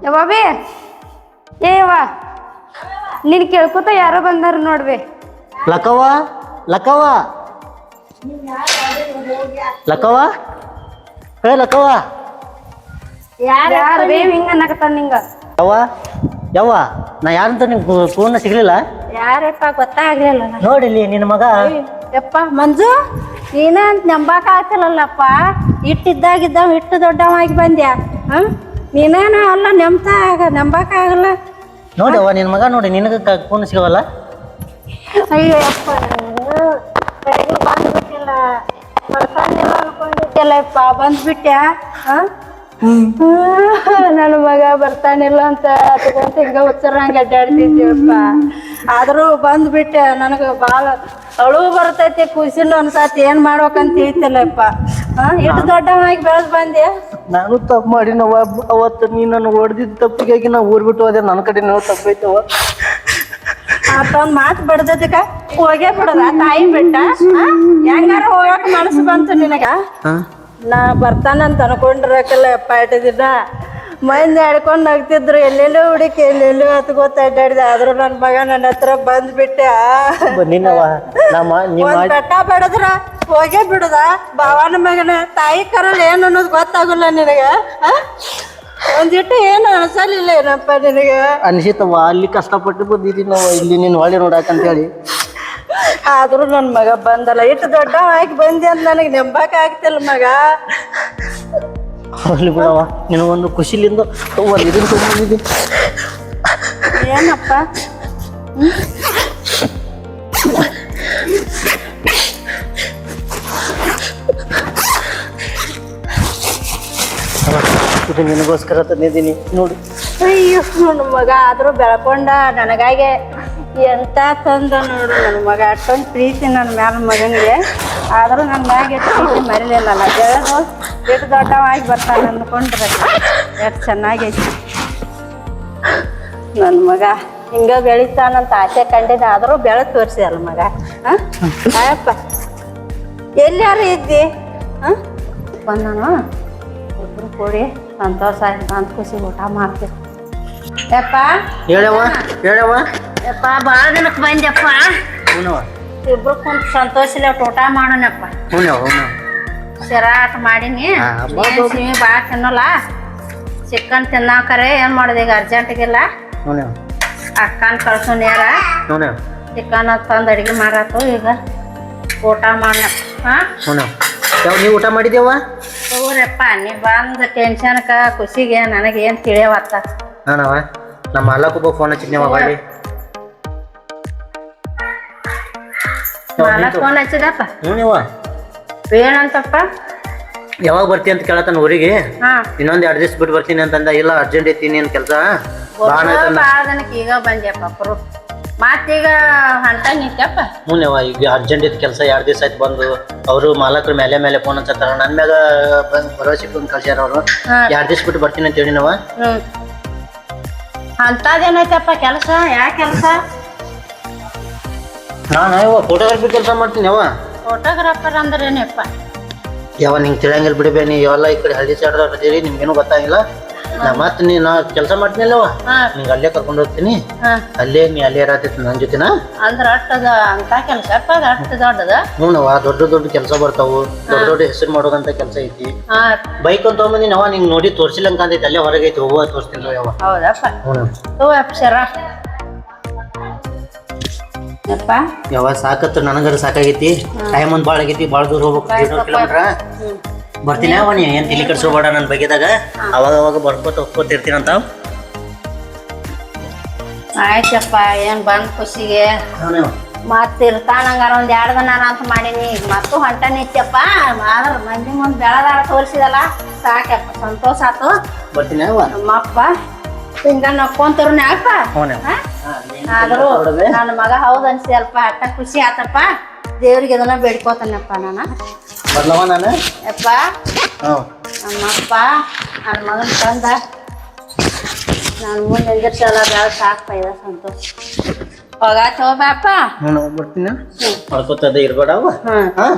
ಯವ್ವೇ ಏ ಯವ್ವ ನೀನ್ ಕೇಳ್ಕೊತ ಯಾರೋ ಬಂದಾರ ನೋಡ್ಬೇ ಲಕ್ಕವ್ವ ಲಕ್ಕವ್ವ ಲಕ್ಕವ್ವ ಹೇ ಲಕ್ಕವ್ವ ಯಾರು ಬೇ ಹಿಂಗ ಅನ್ನಕತ್ತಾನ ನಿಂಗ ಯವ್ವ ಯವ್ವ ನಾ ಯಾರಂತ ನಿಮ್ಗೆ ಫೋನ್ ಸಿಗ್ಲಿಲ್ಲ ಯಾರಪ್ಪ ಗೊತ್ತಾಗ್ಲಿಲ್ಲ ನೋಡಿಲ್ಲಿ ನಿನ್ನ ಮಗ ಯಪ್ಪ ಮಂಜು ನೀನ ಅಂತ ನಂಬಾಕ ಆಗ್ತಿಲ್ಲಲ್ಲಪ್ಪ ಇಟ್ಟಿದ್ದಾಗಿದ್ದಾವ ಇಟ್ಟು ದೊಡ್ಡವಾಗಿ ಬಂದ್ಯಾ ನೀನೇನ ಅಲ್ಲ ನಂಬಾಕ ಆಗಲ್ಲ ನೋಡವ್ವ ನಿನ್ನ ಮಗ ನೋಡಿ ನಿನಗೆ ಫೋನ್ ಸಿಗವಲ್ಲ ಅಯ್ಯೋ ಯಪ್ಪ ಬಂದ್ಬಿಟ್ಟಿಲ್ಲ ಅನ್ಕೊಂಡಿದ್ದೆಲ್ಲಪ್ಪ ಬಂದ್ಬಿಟ್ಟ್ಯಾ ನನ್ನ ಮಗ ಬರ್ತಾನಿಲ್ಲ ಅಂತ ಅದಕ್ಕಂತ ಹಿಂಗ ಹುಚ್ಚರಂಗ ಅಡ್ಡಾಡ್ತಿದ್ದೀವಪ್ಪ ಆದ್ರೂ ಬಂದ್ಬಿಟ್ಟೆ ನನಗೆ ಭಾಳ ಅಳು ಬರ್ತೈತಿ ಖುಷಿನೂ ಅನ್ಸತಿ ಏನ್ ಮಾಡ್ಬೇಕಂತ ತಿಳಿತಿಲ್ಲಪ್ಪ ಎಷ್ಟು ದೊಡ್ಡವಾಗಿ ಬೆಳೆದ್ ಬಂದೆ ನಾನು ತಪ್ಪು ಮಾಡಿನವ ಅವತ್ತು ನೀನು ನನಗೆ ಹೊಡೆದಿದ್ದ ತಪ್ಪಿಗಾಗಿ ನಾವು ಊರ್ ಬಿಟ್ಟು ಹೋದೆ ನನ್ನ ಕಡೆ ನಾವು ತಪ್ಪೈತವ ಮತ್ತೊಂದ್ ಮಾತು ಬಡ್ದದಕ್ಕ ಹೋಗೇ ಬಿಡದ ತಾಯಿ ಬಿಟ್ಟ ಹೆಂಗಾರ ಹೋಗಕ್ ಮನಸ್ಸು ಬಂತು ನಿನಗ ನಾ ಬರ್ತಾನಂತ ಅನ್ಕೊಂಡಿರಕಲ್ಲ ಪಾಟಿ ದಿನ ಮಂದಿ ಆಡ್ಕೊಂಡು ನಗ್ತಿದ್ರು ಎಲ್ಲೆಲ್ಲೋ ಹುಡುಕಿ ಎಲ್ಲೆಲ್ಲೋ ಹತ್ಕೋತ ಅಡ್ಡಾಡಿದೆ ಆದ್ರೂ ನನ್ನ ಮಗ ನನ್ನ ಹತ್ರ ಬಂದ್ಬಿಟ್ಟೆ ಒಂದ್ ಬೆಟ್ಟ ಬಡದ್ರ ಹೋಗೇ ಬಿಡುದ ಭಾವನ ಮಗನ ತಾಯಿ ಕರಲ್ ಏನ್ ಅನ್ನೋದು ಗೊತ್ತಾಗಲ್ಲ ನಿನಗ ಒಂದಿಟ್ಟು ಏನು ಅನ್ಸಲಿಲ್ಲ ಏನಪ್ಪ ನಿನಗ ಅನಿಸಿತವ ಅಲ್ಲಿ ಕಷ್ಟಪಟ್ಟು ಬಂದಿದ್ದೀನಿ ನಾವು ಇಲ್ಲಿ ನೀನು ಒಳ್ಳೆ ನೋಡಾಕಂತ ಹೇಳಿ ಆದ್ರೂ ನನ್ನ ಮಗ ಬಂದಲ್ಲ ಇಟ್ಟು ದೊಡ್ಡ ಆಗಿ ಬಂದಿ ಅಂತ ನನಗೆ ನಂಬಕ್ ಆಗ್ತಿಲ್ಲ ಮಗ ಅಲ್ಲಿ ಬಿಡವ ನಿನಗೊಂದು ಖುಷಿಲಿಂದ ಒಂದು ಇದನ್ನು ತೊಗೊಂಡಿದ್ದೀನಿ ಏನಪ್ಪ ಇದು ನಿನಗೋಸ್ಕರ ತಂದಿದ್ದೀನಿ ನೋಡಿ ಅಯ್ಯೋ ನನ್ನ ಮಗ ಆದ್ರೂ ಬೆಳ್ಕೊಂಡ ನನಗಾಗಿ ಎಂತ ತಂದ ನೋಡು ನನ್ನ ಮಗ ಅಷ್ಟೊಂದು ಪ್ರೀತಿ ನನ್ನ ಮ್ಯಾಲ ಮಗನಿಗೆ ಆದ್ರೂ ನನ್ನ ಮ್ಯಾಗ ಎಷ್ಟು ಪ್ರೀತಿ ಮರಿಲಿಲ್ಲಲ್ಲ ಬೆಳೆದು ಎಷ್ಟು ದೊಡ್ಡವಾಗಿ ಬರ್ತಾನೆ ಅಂದ್ಕೊಂಡ್ರೆ ಎಷ್ಟು ಚೆನ್ನಾಗೈತಿ ನನ್ನ ಮಗ ಹಿಂಗ ಬೆಳಿತಾನಂತ ಆಸೆ ಕಂಡಿದ್ದೆ ಆದ್ರೂ ಬೆಳೆ ತೋರಿಸಿ ಅಲ್ಲ ಮಗ ಆಯಪ್ಪ ಎಲ್ಲಾರು ಇದ್ದಿ ಬಂದಾನು ಇಬ್ರು ಕೂಡಿ ಸಂತೋಷ ಅಂತ ಖುಷಿ ಊಟ ಮಾಡ್ತೀವಿ ಯಪ್ಪ ಹೇಳವ್ವ ಹೇಳವ್ವ ಯಪ್ಪ ಭಾಳ ದಿನಕ್ಕೆ ಬಂದ್ಯಪ್ಪ ಹ್ಞೂನವ್ವ ಇಬ್ರು ಕುಂತ ಸಂತೋಷಲೆ ಊಟ ಮಾಡೋಣಪ್ಪ ಹ್ಞೂನವ್ವ ಹ್ಞೂನವ್ವ ಶರಾಟ ಮಾಡೀನಿ ಸಿಮಿ ಭಾಳ ತಿನ್ನಲ್ಲ ಚಿಕನ್ ತಿನ್ನಾಕರೆ ಏನ್ ಮಾಡೋದು ಈಗ ಅರ್ಜೆಂಟಿಗಿಲ್ಲ ಹ್ಞೂ ನೀವು ಅಕ್ಕನ ಕಳ್ಸೋನ್ ಯಾರ ಹ್ಞೂ ನೀವು ಚಿಕನ್ ತಂದು ಅಡಿಗೆ ಮಾಡಾತು ಈಗ ಊಟ ಮಾಡ ಹಾ ಹ್ಞೂ ನೀವು ಯಾವ ನೀವು ಊಟ ಮಾಡಿದೇವ ತಗೋರಪ್ಪ ನೀ ಬಂದ ಟೆನ್ಷನ್ಕ ಖುಷಿಗೆ ನನಗೆ ಏನ್ ತಿಳಿಯವತ್ತ ಹಾನವ ನಮ್ಮ ಮಾಲಕ್ಕೊಬ್ಬ ಫೋನ್ ಹಚ್ಚಿದ್ನೇವ ಬಾಳಿ ಮಾಲಕ್ ಫೋನ್ ಹಚ್ಚಿದಪ್ಪ ಹ್ಞೂ ನೀವ ಏನಂತಪ್ಪ ಯಾವಾಗ ಬರ್ತಿ ಅಂತ ಕೇಳತ್ತಾನ ಊರಿಗೆ ಹಾ ಇನ್ನೊಂದ್ 2 ದಿವ್ಸ ಬಿಟ್ಟು ಬರ್ತೀನಿ ಅಂತಂದ ಇಲ್ಲ ಅರ್ಜೆಂಟ್ ಐತಿ ಏನ್ ಕೆಲಸ ಭಾಳ ದಿನಕ್ಕೆ ಈಗ ಬಂದ್ಯಪ್ಪ ಪರು ಮತ್ತೀಗ ಹೊಂಟ ನಿಂತಪ್ಪ ಹ್ಞೂ ನೀವ ಈಗ ಅರ್ಜೆಂಟ್ ಐತಿ ಕೆಲಸ 2 ದಿವ್ಸ ಆಯ್ತು ಬಂದು ಅವರು ಮಾಲಕರು ಮೇಲೆ ಫೋನ್ ಹಚ್ಚತ್ತಾರ ನನ್ ಮ್ಯಾಗ ಭರವಸೆ ಬಂದು ಕಳ್ಸ್ಯಾರ ಅವರು 2 ದಿವ್ಸ ಬಿಟ್ಟು ಬರ್ತೀನಿ ಅಂತ ಹೇಳಿ ನಾವ ಅಂತದೇನೈತಪ್ಪ ಕೆಲಸ ಯಾ ಕೆಲಸ ನಾನು ಫೋಟೋಗ್ರಫಿ ಕೆಲಸ ಮಾಡ್ತೀನಿ ಫೋಟೋಗ್ರಾಫರ್ ಅಂದ್ರೆ ಏನಪ್ಪ ಯಾವ ನಿಂಗೆ ತಿಳಿಯಂಗಿಲ್ಲ ಬಿಡಬೇ ನೀ ಎಲ್ಲ ಈ ಕಡೆ ಹಳ್ಳಿ ಸೈಡ್ ಅದಿರಿ ನಿಮ್ಗೇನು ಗೊತ್ತಾಗಿಲ್ಲ ಮತ್ತೆ ನಾ ಕೆಲಸ ಮಾಡ್ತೀನಲ್ಲವ ನಿಂಗೆ ಅಲ್ಲೇ ಕರ್ಕೊಂಡು ಹೋಗ್ತೀನಿ ಅಲ್ಲೇ ನೀ ಅಲ್ಲೇ ಇರತೈತಿ ನನ್ನ ಜೊತೆನ ಅಂದ್ರ ಅಟ್ಟದ ಅಂತ ಕೆಲ್ಸಪ್ಪ ಅದ ಅಟ್ಟ ದೊಡ್ಡದ ಹ್ಞೂ ದೊಡ್ಡ ಕೆಲಸ ಬರ್ತಾವು ದೊಡ್ಡ ಹೆಸರು ಮಾಡೋದಂತ ಕೆಲಸ ಐತಿ ಬೈಕ್ ಅಂತ ತಗೊಂಬಂದಿ ನಾವ ನಿಂಗೆ ನೋಡಿ ತೋರ್ಸಿಲ್ಲಂಕ ಅಂತೈತಿ ಅಲ್ಲೇ ಹೊರಗೆ ಐತಿ ಹೋಗುವ ತೋರಿಸ್ತೀನಿ ಯಾವ ಹೌದಪ್ಪ ಹ್ಞೂ ತೋ ಅಪ್ಸರ ಯಪ್ಪ ಯಾವ ಸಾಕತ್ತು ನನಗರ ಸಾಕಾಗೈತಿ ಟೈಮ್ ಒಂದು ಭಾಳ ಆಗೈತಿ ಭಾಳ ದೂರ ಹೋಗ್ಬೇಕು 200 ಕಿಲೋಮೀಟ್ರ ಬರ್ತೀನಿ ಅವ ನೀ ಏನು ತಲೆ ಕೆಡ್ಸೋಬೇಡ ನನ್ನ ಬಗ್ಗೆದಾಗ ಅವಾಗ ಬರ್ಕೋತ ಹೋಗ್ಕೋತಿರ್ತೀನಂತ ಆಯ್ತಪ್ಪ ಏನ್ ಬಂದ್ ಖುಷಿಗೆ ಮತ್ ಇರ್ತಾನಂಗಾರ ಒಂದ್ 2 ದಿನ ಅಂತ ಮಾಡೀನಿ ಈಗ ಮತ್ತು ಹೊಂಟ ನಿತ್ಯಪ್ಪ ಆದ್ರ ಮಂದಿ ಮುಂದ್ ಬೆಳದಾರ ತೋರಿಸಿದಲ್ಲ ಸಾಕಪ್ಪ ಸಂತೋಷ ಆತು ಬರ್ತೀನಿ ಅವ ನಮ್ಮಪ್ಪ ಹಿಂಗ ನಕ್ಕೊಂತರು ಅಪ್ಪ ಆದ್ರೂ ನನ್ನ ಮಗ ಹೌದ್ ಅನ್ಸಿದಲ್ಪ ಅಟ್ಟ ಖುಷಿ ಆತಪ್ಪ ದೇವ್ರಿಗೆ ಇದನ್ನ ಬೇಡ್ಕೋತಾನಪ್ಪ ನಾನು ಬರ್ಲವ ನಾನು ಯಪ್ಪ ನಮ್ಮಪ್ಪ ನನ್ನ ಮಗನ ತಂದ ನಾನು ಮುಂದೆ ನಿಂದಿರ್ಸಲ್ಲ ಬೇಡ ಸಾಕಪ್ಪ ಇದೆ ಸಂತೋಷ ಹೋಗಾತ ಹೋಗಪ್ಪ ಬರ್ತೀನಿ ಮಾಡ್ಕೋತದ ಇರ್ಬೇಡ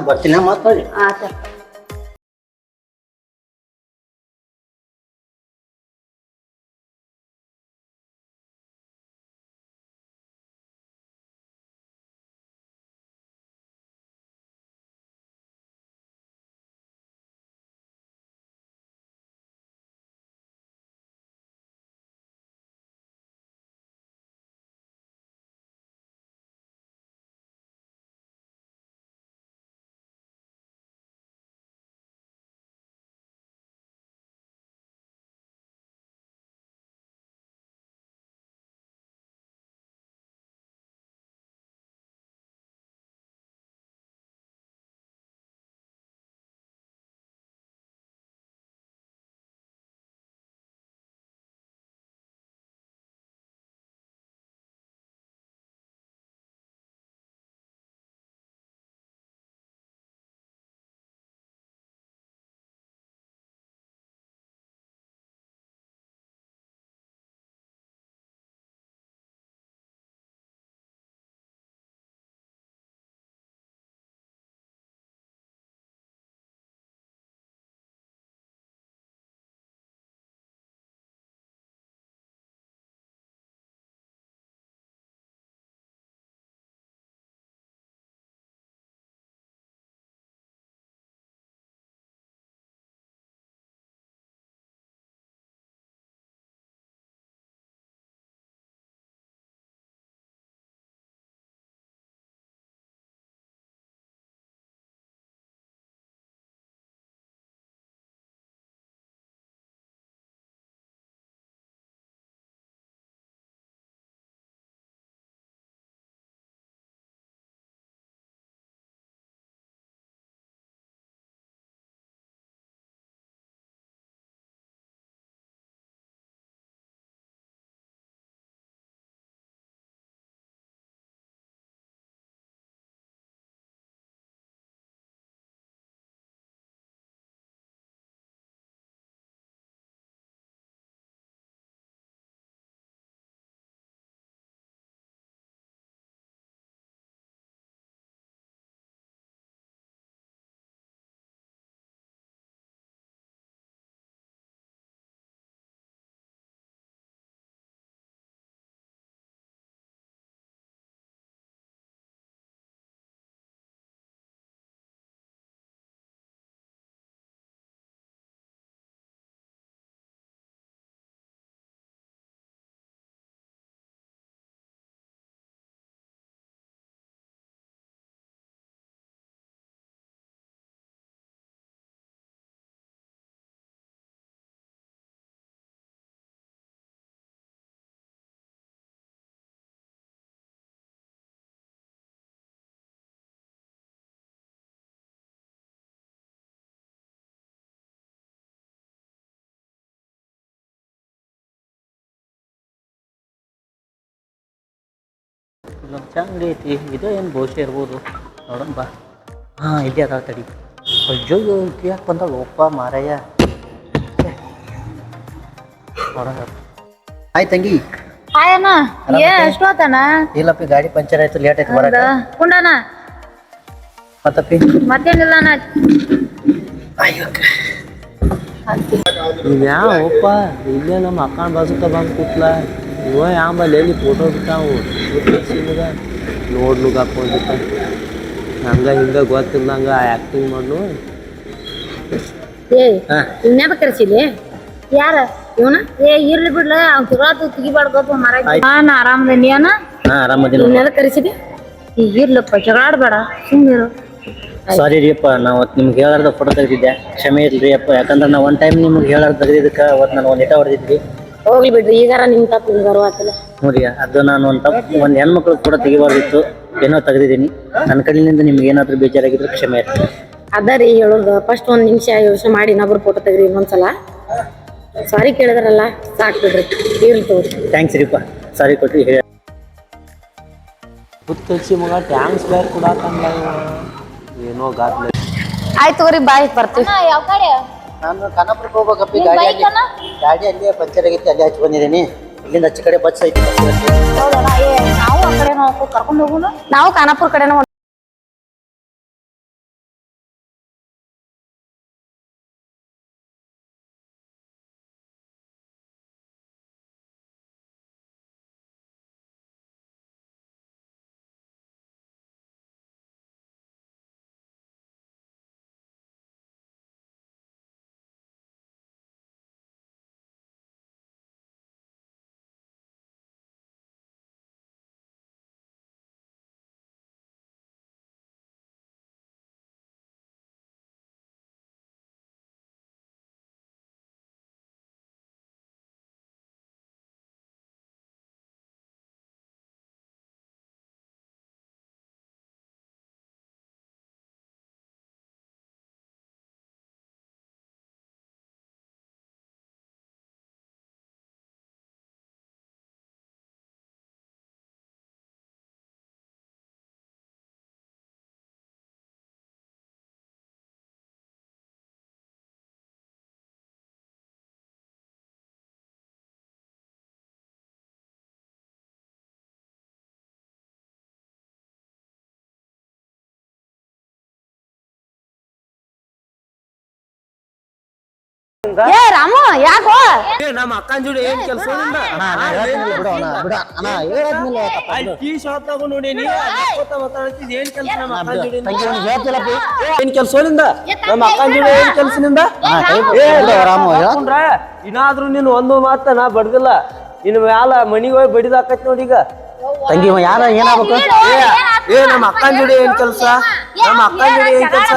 ಬರ್ತೀನಿ ಮಾತಾಡಿ ಆತಪ್ಪ ಇಲ್ಲೊಂದು ಅಂಗಡಿ ಐತಿ ಇದು ಏನು ಬಹುಶಃ ಇರ್ಬೋದು ನೋಡೋಣ ಬಾ ಹಾಂ ಇಲ್ಲಿ ಅದಾವ ತಡಿ ಅಯ್ಯೋ ಇಲ್ಲಿ ಯಾಕೆ ಬಂದಾಳ ಒಪ್ಪ ಮಾರಯ್ಯ ನೋಡೋಣ ಆಯ್ತು ತಂಗಿ ಆಯಣ್ಣ ಎಷ್ಟು ಆತಣ್ಣ ಇಲ್ಲಪ್ಪಿ ಗಾಡಿ ಪಂಚರ್ ಆಯ್ತು ಲೇಟ್ ಆಯ್ತು ಬರಕ ಕುಂಡಣ್ಣ ಮತ್ತಪ್ಪಿ ಮತ್ತೇನಿಲ್ಲ ಅಣ್ಣ ಯಾವ ಒಪ್ಪ ಇಲ್ಲೇ ನಮ್ಮ ಅಕ್ಕನ ಬಾಜುಕ ಬಂದು ಕೂತ್ಲ ಇವ ಯಾಂಬಲ್ಲಿ ಎಲ್ಲಿ ಫೋಟೋ ಬಿಟ್ಟಾವು ನೋಡ್ಲಿಕ್ಕೆ ಹಾಕೊಂಡಿದ್ದ ಹಂಗ ಹಿಂಗ ಗೊತ್ತಿಲ್ಲಂಗ ಆ್ಯಕ್ಟಿಂಗ್ ಮಾಡು ಇನ್ಯಾದ ಕರ್ಸಿಲಿ ಯಾರ ಇವನ ಇರ್ಲಿ ಬಿಡ್ಲ ಅವ್ನು ತಿಗಾತು ತೆಗಿಬಾರ್ದು ಮರ ನಾ ಆರಾಮದೇನಿ ಅಣ್ಣ ಹಾಂ ಆರಾಮದಿನ ಇನ್ಯಾದ ಕರ್ಸಿದಿ ಈಗ ಇರ್ಲಪ್ಪ ಜಗಳಾಡ್ಬೇಡ ಸುಮ್ಮನಿರು ಸಾರಿ ರೀ ಅಪ್ಪ ನಾ ಅವತ್ತು ನಿಮ್ಗೆ ಹೇಳಾರ್ದ ಫೋಟೋ ತೆಗೆದಿದ್ದೆ ಕ್ಷಮೆ ಇಲ್ರಿ ಅಪ್ಪ ಯಾಕಂದ್ರೆ ನಾ ಒನ್ ಟೈಮ್ ನಿಮ್ಗೆ ಹೇಳಾರ್ದು ತೆಗೆದಿದ್ದಕ್ಕೆ ಅವತ್ತು ನಾನು ಒಂದು ಇಟ ಹೊಡೆದಿದ್ರಿ ಹೋಗ್ಲಿ ಬಿಡ್ರಿ ಈಗಾರ ನಿಮ್ ತಪ್ಪು ನಿಮ್ಗೆ ಅರ್ವಾತಿಲ್ಲ ನೋಡಿ ಅದು ನಾನು ಒಂದು ತಪ್ಪು ಒಂದು ಹೆಣ್ಮಕ್ಳು ಫೋಟೋ ತೆಗಿಬಾರ್ದಿತ್ತು ಏನೋ ತೆಗೆದಿದ್ದೀನಿ ನನ್ನ ಕಡೆಯಿಂದ ನಿಮ್ಗೆ ಏನಾದರೂ ಬೇಜಾರಾಗಿದ್ರೆ ಕ್ಷಮೆ ಇರ್ತೀನಿ ಅದ ರೀ ಹೇಳೋದು ಫಸ್ಟ್ ಒಂದ್ ನಿಮಿಷ ಯೋಚನೆ ಮಾಡಿ ಇನ್ನೊಬ್ರು ಫೋಟೋ ತೆಗ್ರಿ ಇನ್ನೊಂದ್ಸಲ ಸಾರಿ ಕೇಳಿದ್ರಲ್ಲ ಸಾಕ್ ಬಿಡ್ರಿ ಇರ್ಲಿ ತಗೋರಿ ಥ್ಯಾಂಕ್ಸ್ ರೀಪ್ಪ ಸಾರಿ ಕೊಟ್ರಿ ಹೇಳಿ ಹುಚ್ಚಿ ಮಗ ಟ್ಯಾಂಕ್ಸ್ ಬೇರೆ ಕೊಡಾಕಂದ ಏನೋ ಗಾತ್ಲೆ ಆಯ್ತು ತಗೋರಿ ಬಾಯ್ ಬರ್ತೀವಿ ಯಾವ ಕಡೆ ನಾನು ಖಾನಾಪುರಕ್ಕೆ ಹೋಗ್ಬೇಕಪ್ಪಿ ಗಾಡಿ ಅಲ್ಲೇ ಪಂಚರ್ ಆಗೈತಿ ಅಲ್ಲೇ ಹಚ್ಚಿ ಬಂದಿದ್ದೀನಿ ಇಲ್ಲಿಂದ ಆಚೆ ಕಡೆ ಬಸ್ ಐತಿ ನಾವು ಆ ಕಡೆ ಕರ್ಕೊಂಡು ಹೋಗೋಣ ನಾವು ಖಾನಾಪುರ ಕಡೆನೂ ಏ ರಾಮು ಯಾಕೋ ನಮ್ಮ ಅಕ್ಕನ ಜೋಡಿ ಏನ್ ಕೆಲಸ ಟೀ ಶಾಪ್ ತಗೊಂಡು ನೋಡಿ ಮಾತಾಡ್ತಿದ್ ಏನ್ ಕೆಲಸ ನಮ್ಮ ಅಕ್ಕನ ಜೋಡಿ ಏನ್ ಕೆಲ್ಸನಿಂದ ನಮ್ಮ ಅಕ್ಕನ ಜೋಡಿ ಏನ್ ಕೆಲ್ಸನಿಂದ ಇನ್ನಾದ್ರೂ ನೀನು ಒಂದು ಮಾತ ನಾ ಬಡ್ದಿಲ್ಲ ಇನ್ನು ಮ್ಯಾಲ ಮನಿಗೆ ಹೋಗಿ ಬಡಿದಾಕೈತಿ ನೋಡಿ ಈಗ ತಂಗಿ ಯಾರ ಏನಾಗ್ಬೇಕು ಏ ನಮ್ಮ ಅಕ್ಕನ ಜೋಡಿ ಏನ್ ಕೆಲಸ ನಮ್ಮ ಅಕ್ಕನ ಜೋಡಿ ಏನ್ ಕೆಲಸ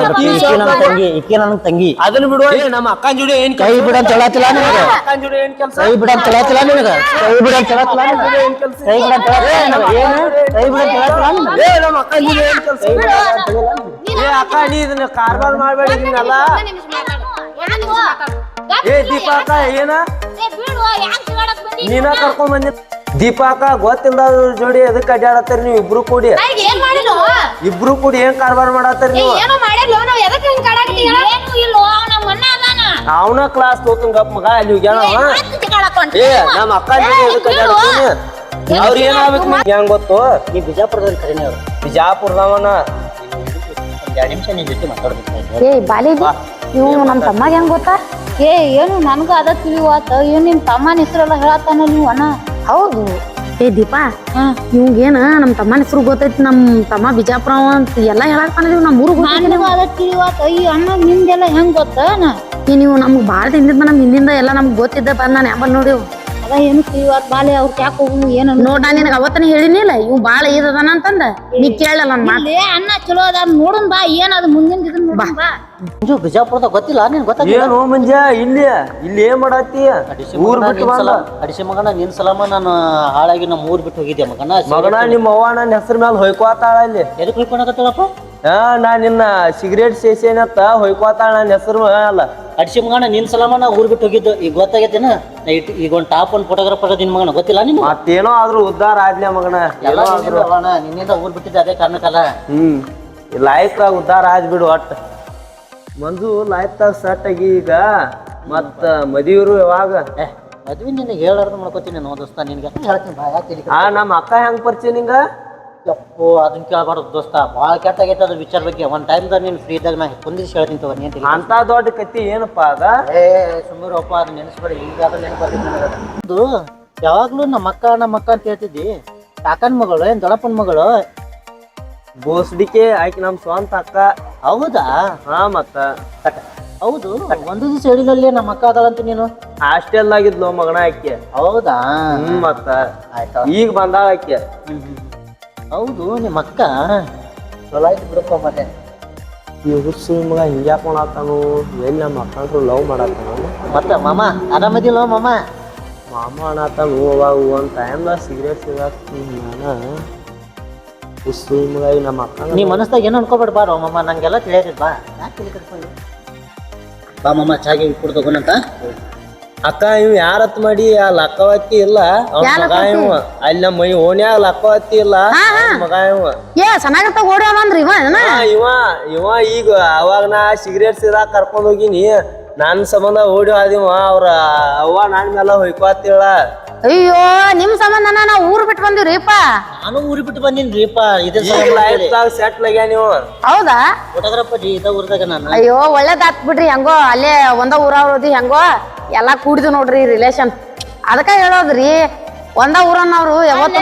ಇಕ್ಕಿ ನನಗೆ ತಂಗಿ ಅದನ್ನ ಬಿಡುವ ನಮ್ಮ ಅಕ್ಕನ ಜೋಡಿ ಏನ್ ಕೈ ಬಿಡಂತ ಹೇಳತ್ತಿಲ್ಲ ನಿನಗೆ ಅಕ್ಕನ ಜೋಡಿ ಏನ್ ಕೆಲಸ ಕೈ ಬಿಡಂತ ಹೇಳತ್ತಿಲ್ಲ ನಿನಗೆ ಕೈ ಬಿಡಂತ ಹೇಳತ್ತಿಲ್ಲ ನಿನಗೆ ಕೈ ಬಿಡಂತ ಏನು ಕೈ ಬಿಡಂತ ಹೇಳತ್ತಿಲ್ಲ ನಿನಗೆ ಏ ನಮ್ಮ ಅಕ್ಕನ ಜೋಡಿ ಏನ್ ಕೆಲಸ ಏ ಅಕ್ಕ ನೀ ಇದನ್ನ ಕಾರ್ಬಾರ್ ಮಾಡ್ಬೇಡಿ ಇದನ್ನೆಲ್ಲ ಏ ದೀಪಾಕ ಏನ ನೀನ ಕರ್ಕೊಂಡ್ ಬಂದಿ ದೀಪಾಕ ಗೊತ್ತಿಲ್ದ ಜೋಡಿ ಎದಕ್ ಅಡ್ಡಾಡತ್ತೀರಿ ನೀವು ಇಬ್ರು ಕೂಡಿ ಇಬ್ರು ಕೂಡಿ ಏನ್ ಕಾರ್ಬಾರ್ ಮಾಡತ್ತೀರಿ ನೀವು ಅವನ ಕ್ಲಾಸ್ ತೋತಂಗಪ್ಪ ಮಗ ಅಲ್ಲಿ ಹೋಗ್ಯಾನವ ಏ ನಮ್ಮ ಅಕ್ಕ ಜೋಡಿ ಎದಕ್ ಅಡ್ಡಾಡತ್ತೀನಿ ಅವ್ರ ಏನಾಗ್ಬೇಕು ಹೆಂಗ್ ಗೊತ್ತು ನೀ ಬಿಜಾಪುರದಲ್ಲಿ ಕರೀನಿ ಅವರು ಬಿಜಾಪುರದವನ ಒಂದು 2 ನಿಮಿಷ ನಿನ್ ಜೊತೆ ಮಾತಾಡ್ಬೇಕು ಏ ಬಾಲಿದಿ ಇವ್ ನಮ್ ತಮ್ಮಗೆ ಹೆಂಗ್ ಗೊತ್ತಾ ಏ ಏನು ನನ್ಗ ಅದ ತಿಳಿವಾತ ಏನ್ ನಿಮ್ ತಮ್ಮನ ಹೆಸರೆಲ್ಲ ಹೇಳತ್ತಾನ ನೀವು ಅಣ್ಣ ಹೌದು ಏ ದೀಪಾ ಇವಂಗೇನ ನಮ್ ತಮ್ಮನ ಹೆಸರು ಗೊತ್ತೈತಿ ನಮ್ ತಮ್ಮ ಬಿಜಾಪುರ ಅಂತ ಎಲ್ಲಾ ಹೇಳಾಕ್ತಾನಿದೀವಿ ನಮ್ ಊರು ನನಗ ಅದ ತಿಳಿವಾತ ಈ ಅಣ್ಣ ನಿಮ್ದೆಲ್ಲ ಹೆಂಗ್ ಗೊತ್ತನ ನೀವು ನಮ್ಗ್ ಬಾಳ ಹಿಂದಿಂದ ನಮ್ ಹಿಂದಿಂದ ಎಲ್ಲಾ ನಮ್ಗ್ ಗೊತ್ತಿದ್ದ ಬಂದ್ ನಾನು ಯಾವಲ್ ನೋಡಿವ್ ಅದ ಏನು ತಿಳಿವಾತ ಬಾಲೆ ಅವ್ರ ಯಾಕೆ ಹೋಗು ಏನು ನೋಡ್ ನಾ ನಿನಗ ಅವತ್ತನ ಹೇಳಿನಿಲ್ಲ ಇವ್ ಬಾಳ ಇದದಾನ ಅಂತಂದ ನೀ ಕೇಳಲ್ಲ ನನ್ ಮಾತು ಅಣ್ಣ ಚಲೋ ಅದ ನೋಡುನ್ ಬಾ ಏನದ ಮುಂದಿನ ಇದನ್ನ ನೋಡುನ್ ಬಾ ಮಂಜು ಬಿಜಾಪುರದಾಗ ಗೊತ್ತಿಲ್ಲ ನಿನ್ ಗೊತ್ತಾಗಿಲ್ಲ ಏನು ಮಂಜ ಇಲ್ಲಿ ಏನ್ ಮಾಡತ್ತಿ ಊರ್ ಬಿಟ್ಟು ಬಂದ ಅಡಿಸಿ ಮಗನ ನಿನ್ ಸಲಾಮ ನಾನು ಹಾಳಾಗಿ ನಮ್ಮ ಊರ್ ಬಿಟ್ಟು ಹೋಗಿದ್ದೆ ಮಗನ ನಿಮ್ಮ ಅವ್ವ ನನ್ನ ಹೆಸರು ಮೇಲೆ ಹೊಯ್ಕೋತಾಳ ಇಲ್ಲಿ ಎದಕ್ ಹೋಯ್ಕೊಳಕತ್ತಳಪ್ಪ ನಾ ನಿನ್ನ ಸಿಗರೇಟ್ ಸೇಸೇನತ್ತ ಹೊಯ್ಕೋತಾಳ ನನ್ನ ಹೆಸರು ಅಲ್ಲ ಅಡಿಸಿ ಮಗನ ನಿನ್ ಸಲಾಮ ನಾ ಊರ್ ಬಿಟ್ಟು ಹೋಗಿದ್ದು ಈಗ ಗೊತ್ತಾಗೈತೇನ ಈಗ ಒಂದು ಟಾಪ್ ಒಂದು ಫೋಟೋಗ್ರಾಫರ್ ನಿನ್ ಮಗನ ಗೊತ್ತಿಲ್ಲ ನಿಮ್ಗೆ ಮತ್ತೇನೋ ಆದ್ರೂ ಉದ್ದಾರ ಆದ್ಲೆ ಮಗನ ಎಲ್ಲ ನಿನ್ನಿಂದ ಊರ್ ಬಿಟ್ಟಿದ್ದೆ ಅದೇ ಕಾರಣಕ್ಕಲ್ಲ ಲೈಫ್ ಉದ್ದಾರ ಆದ್ ಬಿಡು ಒಟ್ಟ ಮಂಜು ಲೈಫ್ದಾಗ ಸೆಟ್ ಆಗಿ ಈಗ ಮತ್ತ ಮದಿವ್ರು ಯಾವಾಗ ಮದ್ವಿ ನಿನಗೆ ಹೇಳಾರ್ದು ಮಾಡ್ಕೋತೀನಿ ನಾನು ದೋಸ್ತ ನಿನ್ಗೆ ಹೇಳ್ತೀನಿ ಬಾ ಯಾಕೆ ನಮ್ಮ ಅಕ್ಕ ಹೆಂಗ್ ಪರಿಚಯ ನಿಂಗ ಯಪ್ಪೋ ಅದನ್ನ ಕೇಳಬಾರ್ದು ದೋಸ್ತ ಭಾಳ ಕೆಟ್ಟಾಗೈತೆ ಅದ್ರ ವಿಚಾರ ಬಗ್ಗೆ ಒಂದ್ ಟೈಮ್ದಾಗ ನೀನು ಫ್ರೀ ಇದ್ದಾಗ ನಾ ಕುಂದಿಸಿ ಹೇಳ್ತೀನಿ ತಗೋ ನೀನು ಅಂತ ದೊಡ್ಡ ಕತ್ತಿ ಏನಪ್ಪ ಅದ ಸುಮ್ಮರಪ್ಪ ಅದು ನೆನೆಸ್ಬೇಡಿ ಈಗ ಅದು ನೆನಪು ಯಾವಾಗ್ಲೂ ನಮ್ಮ ಅಕ್ಕ ಅಂತ ಹೇಳ್ತಿದ್ದಿ ಕಾಕನ ಮಗಳು ಏನ್ ದೊಡ್ಡಪ್ಪನ ಮಗಳು ಬೋಸ್ಡಿಕೆ ಆಯ್ಕೆ ನಮ್ ಸ್ವಂತ ಅಕ್ಕ ಹೌದಾ ಹಾ ಮತ್ತ ಹೌದು ಒಂದು ದಿವಸ ಹೇಳಿದಲ್ಲಿ ನಮ್ಮ ಅಕ್ಕ ಅದಳಂತ ನೀನು ಹಾಸ್ಟೆಲ್ ಆಗಿದ್ಲು ಮಗನ ಆಕೆ ಹೌದಾ ಮತ್ತ ಆಯ್ತಾ ಈಗ ಬಂದಾಳ ಆಕೆ ಹೌದು ನಿಮ್ಮ ಅಕ್ಕ ಚಲೋ ಆಯ್ತು ಬಿಡಪ್ಪ ಮತ್ತೆ ಹುಸ್ಸು ಮಗ ಹಿಂಗ್ಯಾಕ್ ಮಾಡತ್ತಾನು ಎಲ್ಲಿ ನಮ್ಮ ಅಕ್ಕಂದ್ರು ಲವ್ ಮಾಡತ್ತಾನು ಮತ್ತೆ ಮಾಮ ಆರಾಮದಿಲ್ಲ ಮಾಮ ಅನ್ನತ್ತಾನು ಅವಾಗ ಒಂದ್ ಟೈಮ್ದಾಗ ಸಿಗರೇಟ್ ಸಿಗಾಕ್ತೀನಿ ನಾನು ಹುಸ್ಸು ಮಗ ಈಗ ನಮ್ಮ ಅಕ್ಕ ನೀ ಮನಸ್ದಾಗ ಏನು ಅನ್ಕೋಬೇಡ ಬಾರೋ ಮಾಮ ನಂಗೆಲ್ಲ ತಿಳಿಯೈತಿ ಬಾ ಯಾಕೆ ತಲೆ ಕಟ್ಕೊಂಡು ಬಾ ಮಾಮ ಚಾಗಿ ಕುಡ್ದು ತಗೋಣಂತ ಅಕ್ಕ ಇವ್ ಯಾರತ್ ಮಾಡಿ ಆ ಲಕ್ಕವತ್ತಿ ಇಲ್ಲ ಅವ್ನ ಮಗ ಇವ ಅಲ್ಲಿ ನಮ್ಮ ಮೈ ಓಣ್ಯಾಗ ಲಕ್ಕವತ್ತಿ ಇಲ್ಲ ಮಗ ಇವ ಚೆನ್ನಾಗಿರ್ತಾವ ಓಡ್ಯಾವನ್ರಿ ಇವ ಈಗ ಅವಾಗ ನಾ ಸಿಗರೇಟ್ ಸಿದಾಕ್ ಕರ್ಕೊಂಡ್ ಹೋಗಿನಿ ನನ್ ಸಂಬಂಧ ಓಡಿ ಆದಿವ ಅವ್ರ ಅವ್ವ ನಾನ್ ಮೇಲೆ ಹೊಯ್ಕೋತಿಳ ಅಯ್ಯೋ ನಿಮ್ ಸಂಬಂಧ ನಾವು ಊರ್ ಬಿಟ್ಟು ಬಂದಿವ್ರಿಪ್ಪ ನಾನು ಊರಿಗೆ ಬಿಟ್ಟು ಬಂದಿನ್ರಿಪ್ಪ ಇದೇ ಸೆಟ್ಲ್ ಆಗ್ಯಾ ನೀವು ಹೌದಾ ಫೋಟೋಗ್ರಾಫರ್ ಇದ ಊರ್ದಾಗ ನಾನು ಅಯ್ಯೋ ಒಳ್ಳೇದಾತ್ ಬಿಡ್ರಿ ಹೆಂಗೋ ಅಲ್ಲೇ ಒಂದ ಊರವ್ರದಿ ಹೆಂಗೋ ಎಲ್ಲಾ ಕೂಡಿದು ನೋಡ್ರಿ ರಿಲೇಷನ್ ಅದಕ್ಕ ಹೇಳೋದ್ರಿ ಒಂದ ಊರನ್ನವ್ರು ಯಾವತ್ತು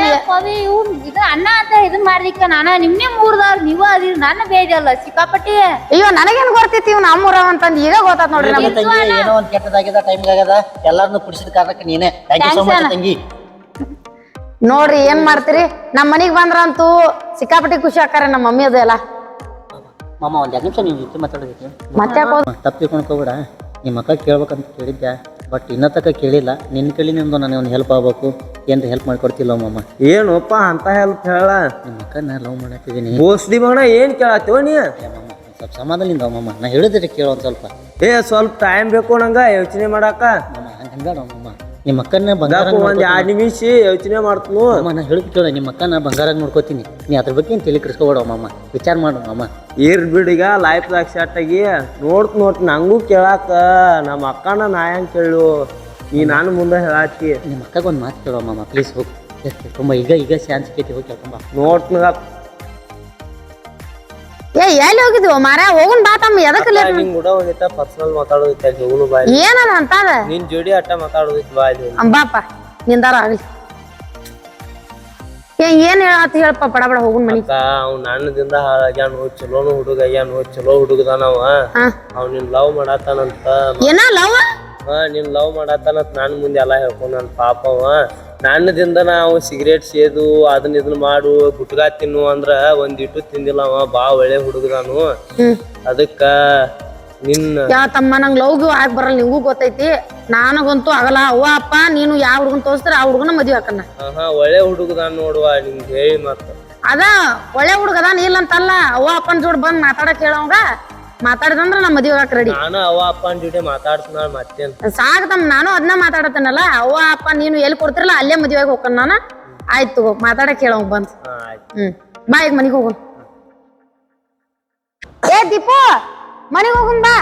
ಇದು ಅಣ್ಣ ಅಂತ ಇದನ್ ಮಾಡ್ಲಿಕ್ಕ ನಾನ ನಿಮ್ನೆ ಮೂರ್ದವ್ರು ನೀವ ಅದಿರಿ ನನ್ನ ಬೇಜಲ್ಲ ಸಿಕ್ಕಾಪಟ್ಟಿ ಅಯ್ಯೋ ನನಗೇನ್ ಗೊತ್ತೈತಿ ಇವ್ ನಮ್ಮ ಊರವ ಅಂತಂದ್ ಈಗ ಗೊತ್ತಾತ್ ನೋಡ್ರಿ ನಮ್ಗೆ ತಂಗಿ ಏನೋ ಒಂದ್ ಕೆಟ್ಟದಾಗ್ಯದ ಟೈಮ್ ಆಗ್ಯದ ಎಲ್ಲಾರನ್ನು ಕುಡಿಸಿದ ಕಾರಣಕ್ಕೆ ನೀನೆ ಥ್ಯಾಂಕ್ ಯು ಸೋ ಮಚ್ ತಂಗಿ ನೋಡ್ರಿ ಏನ್ ಮಾಡ್ತೀರಿ ನಮ್ ಮನಿಗ್ ಬಂದ್ರಂತೂ ಸಿಕ್ಕಾಪಟ್ಟಿ ಖುಷಿ ಆಕಾರ ನಮ್ಮ ಮಮ್ಮಿ ಅದು ಎಲ್ಲ ಮಾಮ ಒಂದ್ 2 ನಿಮಿಷ ನೀವು ಜೊತೆ ಮಾತಾಡೋದಕ್ಕೆ ಮತ್ತೆ ತಪ್ಪು ತಿಳ್ಕೊಂಡ್ಕೋಬೇಡ ನಿಮ್ಮ ಅಕ್ಕ ಕೇಳ್ಬೇಕಂತ ಕೇಳಿದ್ದೆ ಬಟ್ ಇನ್ನೂ ತನಕ ಕೇಳಿಲ್ಲ ನಿನ್ನ ಕೇಳಿ ನಿಮ್ದು ನನಗೆ ಒಂದು ಹೆಲ್ಪ್ ಆಗ್ಬೇಕು ಏನ್ರ ಹೆಲ್ಪ್ ಮಾಡ್ಕೊಡ್ತಿಲ್ಲ ಮಾಮ ಏನಪ್ಪ ಅಂತ ಹೆಲ್ಪ್ ಹೇಳ ನಿಮ್ಮ ಅಕ್ಕನ ಲವ್ ಮಾಡತ್ತಿದ್ದೀನಿ ಬೋಸ್ಡಿ ಮಗನ ಏನ್ ಕೇಳತ್ತೀವ ನೀ ಮಾಮ ಸ್ವಲ್ಪ ಸಮಾಧಾನದಿಂದ ಮಾಮ ನಾ ಹೇಳಿದ್ರೆ ಕೇಳೋ ಒಂದು ಸ್ವಲ್ಪ ಸ್ವಲ್ಪ ಟೈಮ್ ಬೇಕು ನಂಗ ಯೋಚನೆ ಮಾಡಾಕ ಮಾಮ ಹಂಗಂಗಾಡ ಮಾಮ ನಿಮ್ಮ ಅಕ್ಕನ ಬಂಗಾರ ಒಂದ್ 2 ನಿಮಿಷ ಯೋಚನೆ ಮಾಡ್ತನು ಮಾಮ ನಾ ಹೇಳಿದ್ ಕೇಳ ನಿಮ್ಮ ಅಕ್ಕನ ಬಂಗಾರ ನೋಡ್ಕೋತೀನಿ ನೀ ಅದ್ರ ಬಗ್ಗೆ ಏನು ತಲೆ ಕೆಡಿಸ್ಕೋಬೇಡ ಮಾಮ ವಿಚಾರ ಮಾಡು ಮಾಮ ಬಿಡೀಗ ಲೈಫ್ದಾಗ ಸೆಟ್ ಆಗಿ ನೋಡ್ತ ನಂಗೂ ಕೇಳಾಕ ನಮ್ಮ ಅಕ್ಕನ ನಾ ಹೆಂಗ್ ಕೇಳು ನೀ ನಾನು ಮುಂದೆ ಹೇಳಾತಿ ನಿಮ್ಮ ಅಕ್ಕಗ ಒಂದು ಮಾತು ಕೇಳೋ ಮಾಮ ಪ್ಲೀಸ್ ಹೋಗಿ ತುಂಬ ಈಗ ಚಾನ್ಸ್ ಸಿಕ್ಕೈತಿ ಹೋಗಿ ಕೇಳ್ಕೊಂಬ ನೋಡ್ತನಗ ಎಲ್ಲಿ ಹೋಗಿದ್ವು ಮಾರ ಹೋಗುನ್ ಬಾ ತಮ್ಮ ಎದಕ್ಕೆ ನಿಂಗ್ ಕೂಡ ಒಂದಿಟ್ಟ ಪರ್ಸನಲ್ ಮಾತಾಡೋದೈತೆ ಹೋಗುನು ಬಾ ಏನದ ಅಂತದ ನಿನ್ ಜೋಡಿ ಅಟ್ಟ ಮಾತಾಡೋದೈತಿ ಬಾ ಇಲ್ಲಿ ಬಾಪ ನಿಂದಾರ ಆಗ್ಲಿ ಏನ್ ಹೇಳತ್ತಿ ಹೇಳಪ್ಪ ಬಡ ಬಡ ಹೋಗುನ್ ಮನಿ ಅವ್ ನನ್ನದಿಂದ ಹಾಳಾಗ್ಯಾನು ಚಲೋನು ಹುಡುಗ ಆಗ್ಯಾನು ಚಲೋ ಹುಡುಗದಾನವ ಅವ್ ನಿನ್ ಲವ್ ಮಾಡಾತಾನಂತ ಏನ ಲವ್ ನಿನ್ ಲವ್ ಮಾಡಾತಾನಂತ ನಾನ್ ಮುಂದೆ ಎಲ್ಲಾ ಹೇಳ್ಕೊಂಡ್ ಪಾಪವ ನನ್ನದಿಂದ ನಾವು ಸಿಗರೇಟ್ ಸೇದು ಅದನ್ನ ಇದನ್ನ ಮಾಡು ಗುಟ್ಕಾ ತಿನ್ನು ಅಂದ್ರ ಒಂದಿಟ್ಟು ತಿಂದಿಲ್ಲ ಅವ ಬಾ ಒಳ್ಳೆ ಹುಡುಗದಾನು ಅದಕ್ಕ ನಿನ್ನ ಯಾ ತಮ್ಮ ನಂಗ್ ಲವ್ಗೂ ಆಗ್ ಬರಲ್ಲ ನಿಂಗೂ ಗೊತ್ತೈತಿ ನನಗಂತೂ ಆಗಲ್ಲ ಅವ್ವ ಅಪ್ಪ ನೀನು ಯಾವ ಹುಡುಗನ್ ತೋರಿಸ್ತಾರ ಆ ಹುಡುಗನ ಮದ್ವೆ ಹಾಕನ್ನ ಒಳ್ಳೆ ಹುಡುಗದಾನ್ ನೋಡುವ ನಿಂಗ್ ಹೇಳಿ ಮತ್ತ ಅದ ಒಳ್ಳೆ ಹುಡುಗ ಅದಾನ ಇಲ್ಲ ಅಂತಲ್ಲ ಅವ್ವ ಅಪ್ಪನ ಜೋಡ್ ಬಂದ್ ಮಾತಾಡಕ್ ಹೇಳವಂಗ ಮಾತಾಡಿದಂದ್ರ ನಾ ಮದ್ವೆ ಹಾಕ ರೆಡಿ ನಾನು ಅವ್ವ ಅಪ್ಪನ ಜೊತೆ ಮಾತಾಡ್ತಾನ ಮತ್ತೇನ್ ಸಾಕತಮ್ಮ ನಾನು ಅದನ್ನ ಮಾತಾಡತೇನಲ್ಲ ಅವ್ವ ಅಪ್ಪ ನೀನು ಎಲ್ಲಿ ಕೊಡ್ತಿರಲ್ಲ ಅಲ್ಲೇ ಮದ್ವೆಗೆ ಹೋಗ್ಕನ್ ನಾನು ಆಯ್ತು ಮಾತಾಡಕ್ ಹೇಳವಂಗ ಬಂದ್ ಬಾ ಈಗ ಮನಿಗ್ ಹೋಗೋಣ ಏ ದೀಪು ಮನಿಗ್ ಹೋಗುನ್ ಬಾ